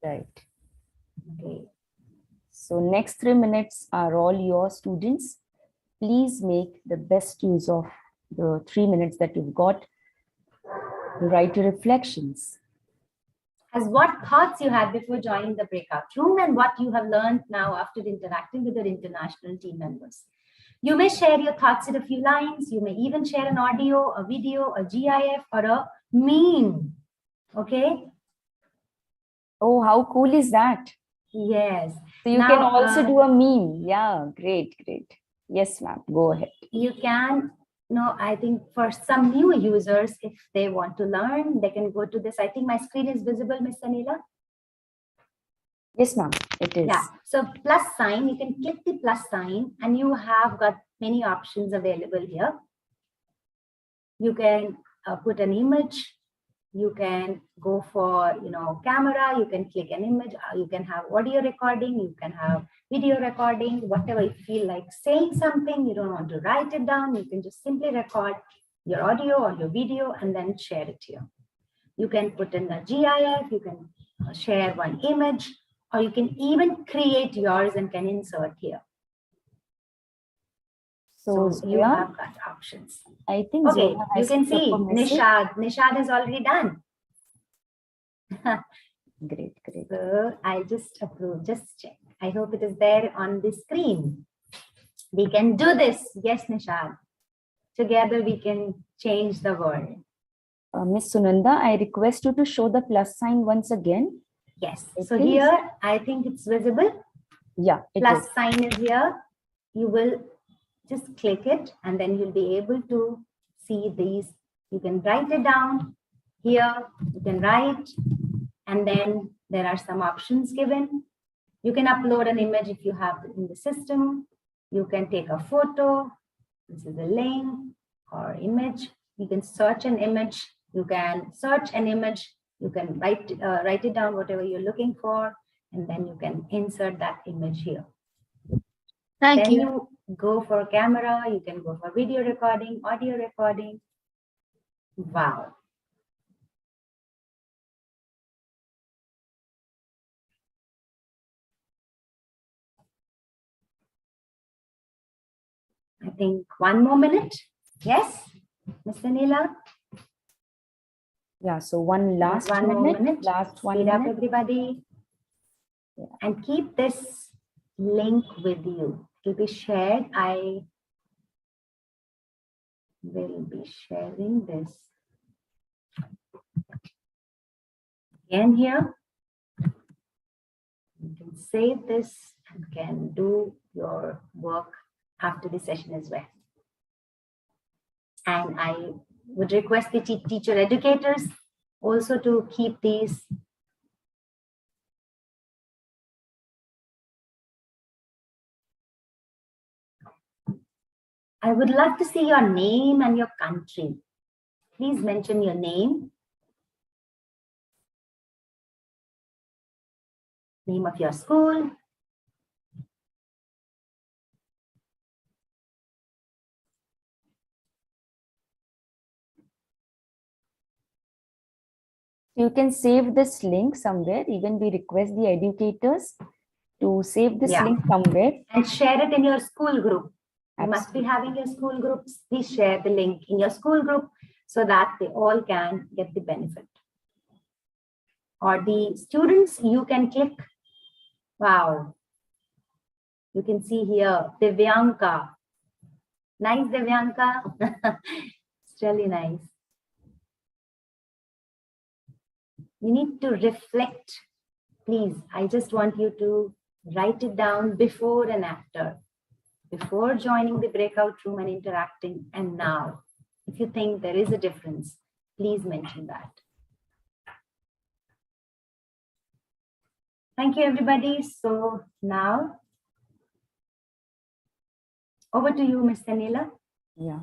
Right. Okay. So next 3 minutes are all your students. Please make the best use of the 3 minutes that you've got to write your reflections. As what thoughts you had before joining the breakout room and what you have learned now after interacting with your international team members. You may share your thoughts in a few lines. You may even share an audio, a video, a GIF, or a meme. Okay? Oh, how cool is that? Yes. So you can also do a meme. Yeah, great, great. Yes, ma'am. Go ahead. You can. No, I think for some new users, if they want to learn, they can go to this. I think my screen is visible, Ms. Anila. Yes, ma'am, it is. Yeah, so plus sign, you can click the plus sign and you have got many options available here. You can put an image. You can go for, camera. You can click an image. You can have audio recording. You can have video recording, whatever you feel like saying something. You don't want to write it down. You can just simply record your audio or your video and then share it here. You can put in a GIF. You can share one image, or you can even create yours and can insert here. So you have got options. I think okay, you can see Nishad has already done. Great, great. So I'll just approve, just check. I hope it is there on the screen. We can do this. Yes, Nishad. Together we can change the world. Miss Sunanda, I request you to show the plus sign once again. Yes. So here, I think it's visible. Yeah. Plus sign is here. You will just click it and then you'll be able to see these. You can write it down here. You can write, and then there are some options given. You can upload an image if you have it in the system. You can take a photo. This is a link or image. You can search an image. You can search an image. You can write it down, whatever you're looking for, and then you can insert that image here. Thank then you. You go for camera. You can go for video recording, audio recording. Wow. I think 1 more minute. Yes, Ms. Anila? Yeah, so one last minute. Last 1 minute. Speed up, everybody. Yeah. And keep this link with you. It will be shared. I will be sharing this again here. You can save this and can do your work after the session as well. And I would request the teacher educators also to keep these. I would love to see your name and your country. Please mention your name, name of your school, You can save this link somewhere. Even we request the educators to save this link somewhere. And share it in your school group. You must be having your school groups. Please share the link in your school group so that they all can get the benefit. Or the students, you can click. Wow. You can see here, Divyanka. Nice, Divyanka. It's really nice. You need to reflect. Please, I just want you to write it down before and after. Before joining the breakout room and interacting, and now. If you think there is a difference, please mention that. Thank you, everybody. So now, over to you, Ms. Tanila. Yeah.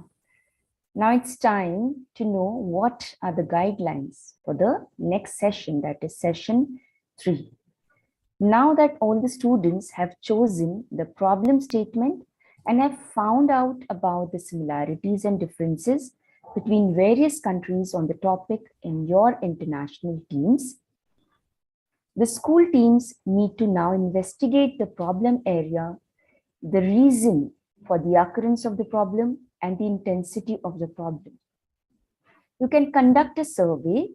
Now it's time to know what are the guidelines for the next session, that is session 3. Now that all the students have chosen the problem statement and have found out about the similarities and differences between various countries on the topic in your international teams, the school teams need to now investigate the problem area, the reason for the occurrence of the problem, and the intensity of the problem. You can conduct a survey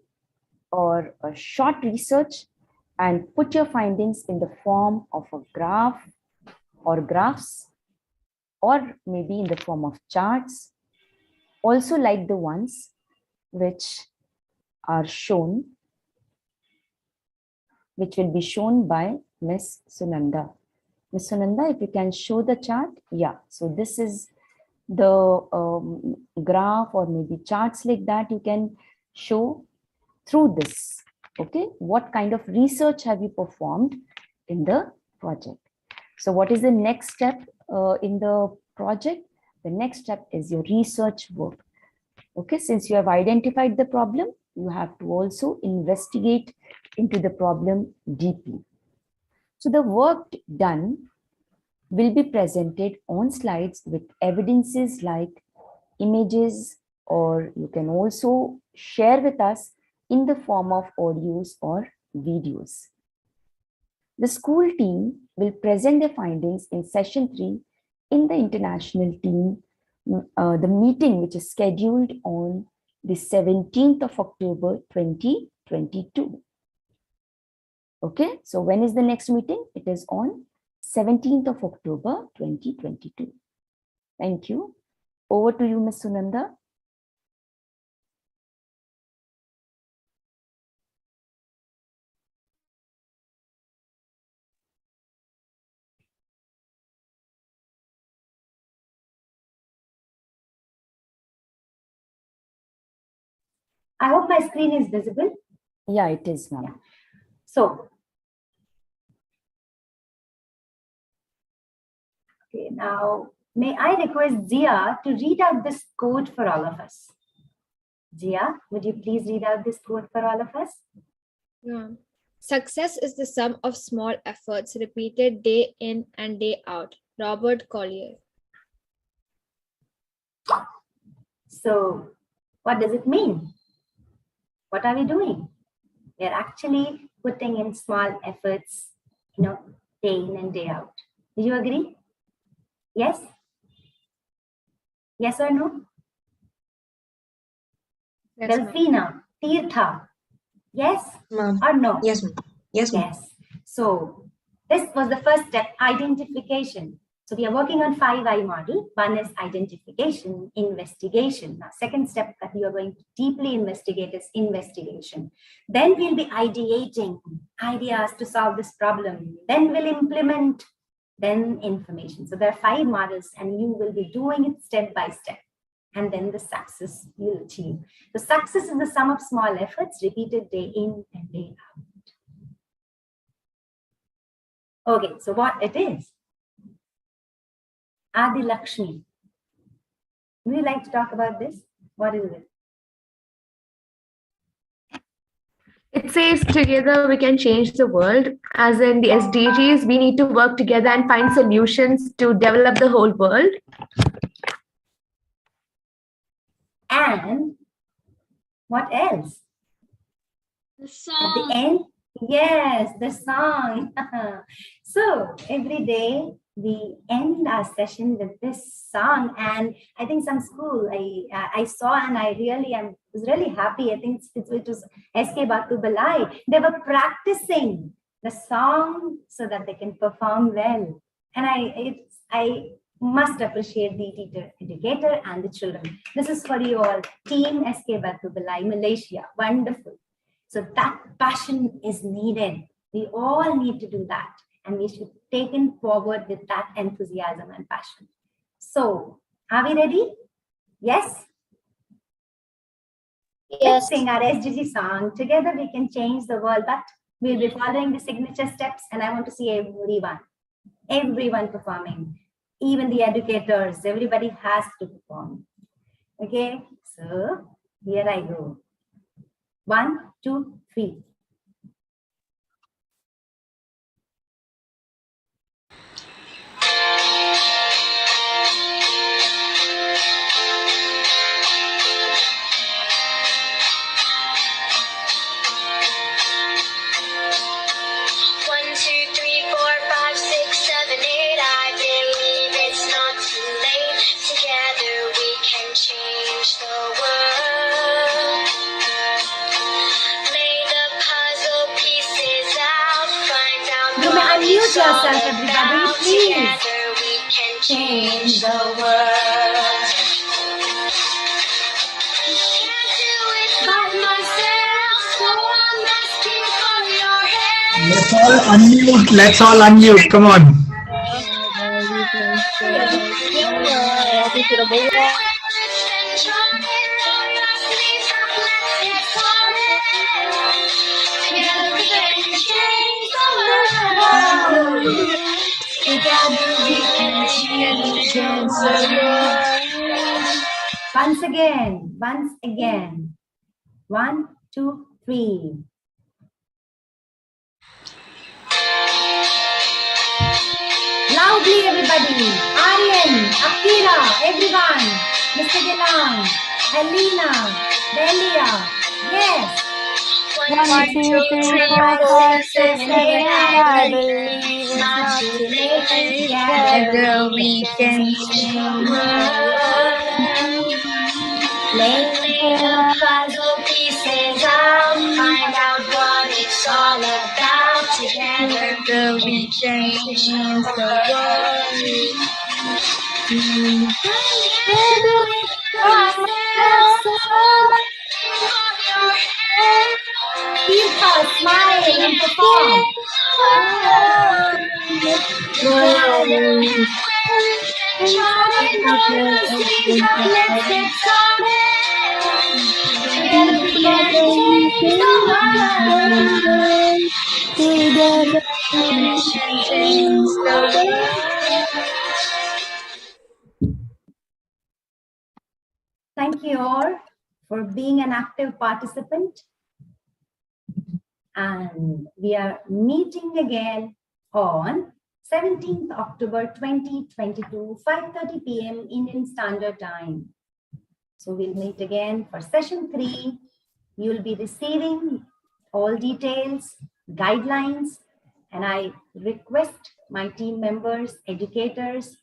or a short research and put your findings in the form of a graph or graphs, or maybe in the form of charts, also like the ones which are shown, which will be shown by Ms. Sunanda. Ms. Sunanda, if you can show the chart. Yeah, so this is the graph or maybe charts like that you can show through this. Okay, what kind of research have you performed in the project? So what is the next step in the project? The next step is your research work. Okay, since you have identified the problem, you have to also investigate into the problem deeply. So the work done will be presented on slides with evidences like images, or you can also share with us in the form of audios or videos. The school team will present their findings in session 3 in the international team, the meeting which is scheduled on the 17th of October 2022. Okay, so when is the next meeting? It is on 17th of October 2022. Thank you. Over to you, Ms. Sunanda. I hope my screen is visible. Yeah, it is now. Yeah. So, okay, now may I request Zia to read out this code for all of us? Zia, would you please read out this code for all of us? Yeah. Success is the sum of small efforts repeated day in and day out. Robert Collier. So, what does it mean? What are we doing? We are actually putting in small efforts, day in and day out. Do you agree? Yes? Yes or no? Yes, Delphina, Tirtha, yes or no? Yes, ma'am. Yes, ma'am. Yes. So, This was the first step, identification. So we are working on 5I model. One is identification, investigation. Now, second step that you are going to deeply investigate is investigation. Then we'll be ideating ideas to solve this problem. Then we'll implement, then information. So there are 5 models and you will be doing it step by step. And then the success you'll achieve. The success is the sum of small efforts repeated day in and day out. Okay, so what it is? Adi Lakshmi. Would you like to talk about this? What is it? It says together we can change the world. As in the SDGs, we need to work together and find solutions to develop the whole world. And what else? The At song. the end, yes, the song. So every day we end our session with this song, and I think some school I saw and I really was really happy. I think it was SK Balai. They were practicing the song so that they can perform well, and I must appreciate the teacher, educator, and the children. This is for you all, Team SK Balai, Malaysia. Wonderful. So that passion is needed. We all need to do that. And we should take it forward with that enthusiasm and passion. So, are we ready? Yes? Let's sing our SDG song. Together we can change the world, but we'll be following the signature steps, and I want to see everyone performing. Even the educators, everybody has to perform. Okay, so here I go. 1, 2, 3. Change the world. Lay the puzzle pieces out. Find out You may unmute yourself, everybody, please. Together we can change the world. Can't do it by myself, so I'm asking for your help. Let's all unmute. Come on. Together we can change the world. Together we can change the world. Once again. 1, 2, 3. Loudly, everybody. Aryan, Akira, everyone. Mr. Gilang, Helena, Delia. Yes. 1, 2, 3, 4, 5, 6, 7, 8. I believe it's not too late. Together we can change the world. Lay the puzzle pieces out. Find out what it's all about. Together we can change the world. Can't do it myself, so on your head. People smile and perform. Together we can try and roll our sleeves up. Let's get started. Together we can change the world. Together we can change the world. Thank you all for being an active participant. And we are meeting again on 17th October 2022, 5:30 p.m. Indian Standard Time. So we'll meet again for session 3. You'll be receiving all details, guidelines, and I request my team members, educators,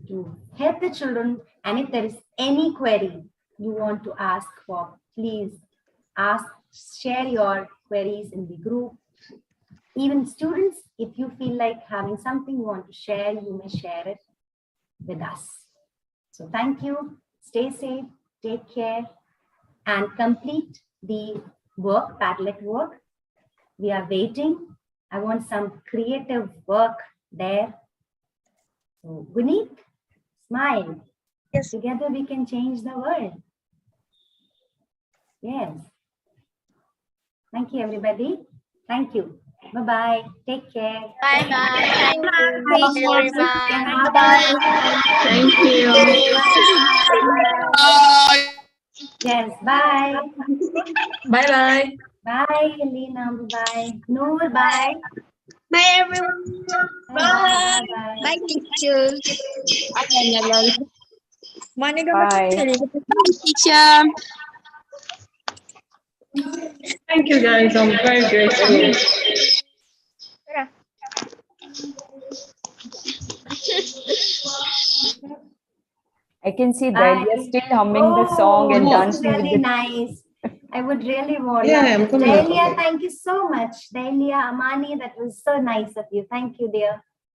to help the children. And if there is any query you want to ask for, please share your queries in the group. Even students, if you feel like having something you want to share, you may share it with us. So thank you. Stay safe, take care, and complete the work, Padlet work. We are waiting. I want some creative work there. So Guneet, smile. Yes. Together we can change the world. Yes. Thank you, everybody. Thank you. Bye-bye. Take care. Bye-bye. Thank you, everyone. Bye-bye. Thank you. Yes, bye. Bye-bye. Bye, Elena. Bye-bye. Noor, bye. Bye, everyone. Bye. Bye, teachers. Bye. Teacher. Thank you guys. I'm very grateful. I can see Dahlia still humming the song and this is dancing really with the nice. I would really want Yeah, that. I'm coming. Dahlia, thank you so much. Dahlia, Amani, that was so nice of you. Thank you, dear.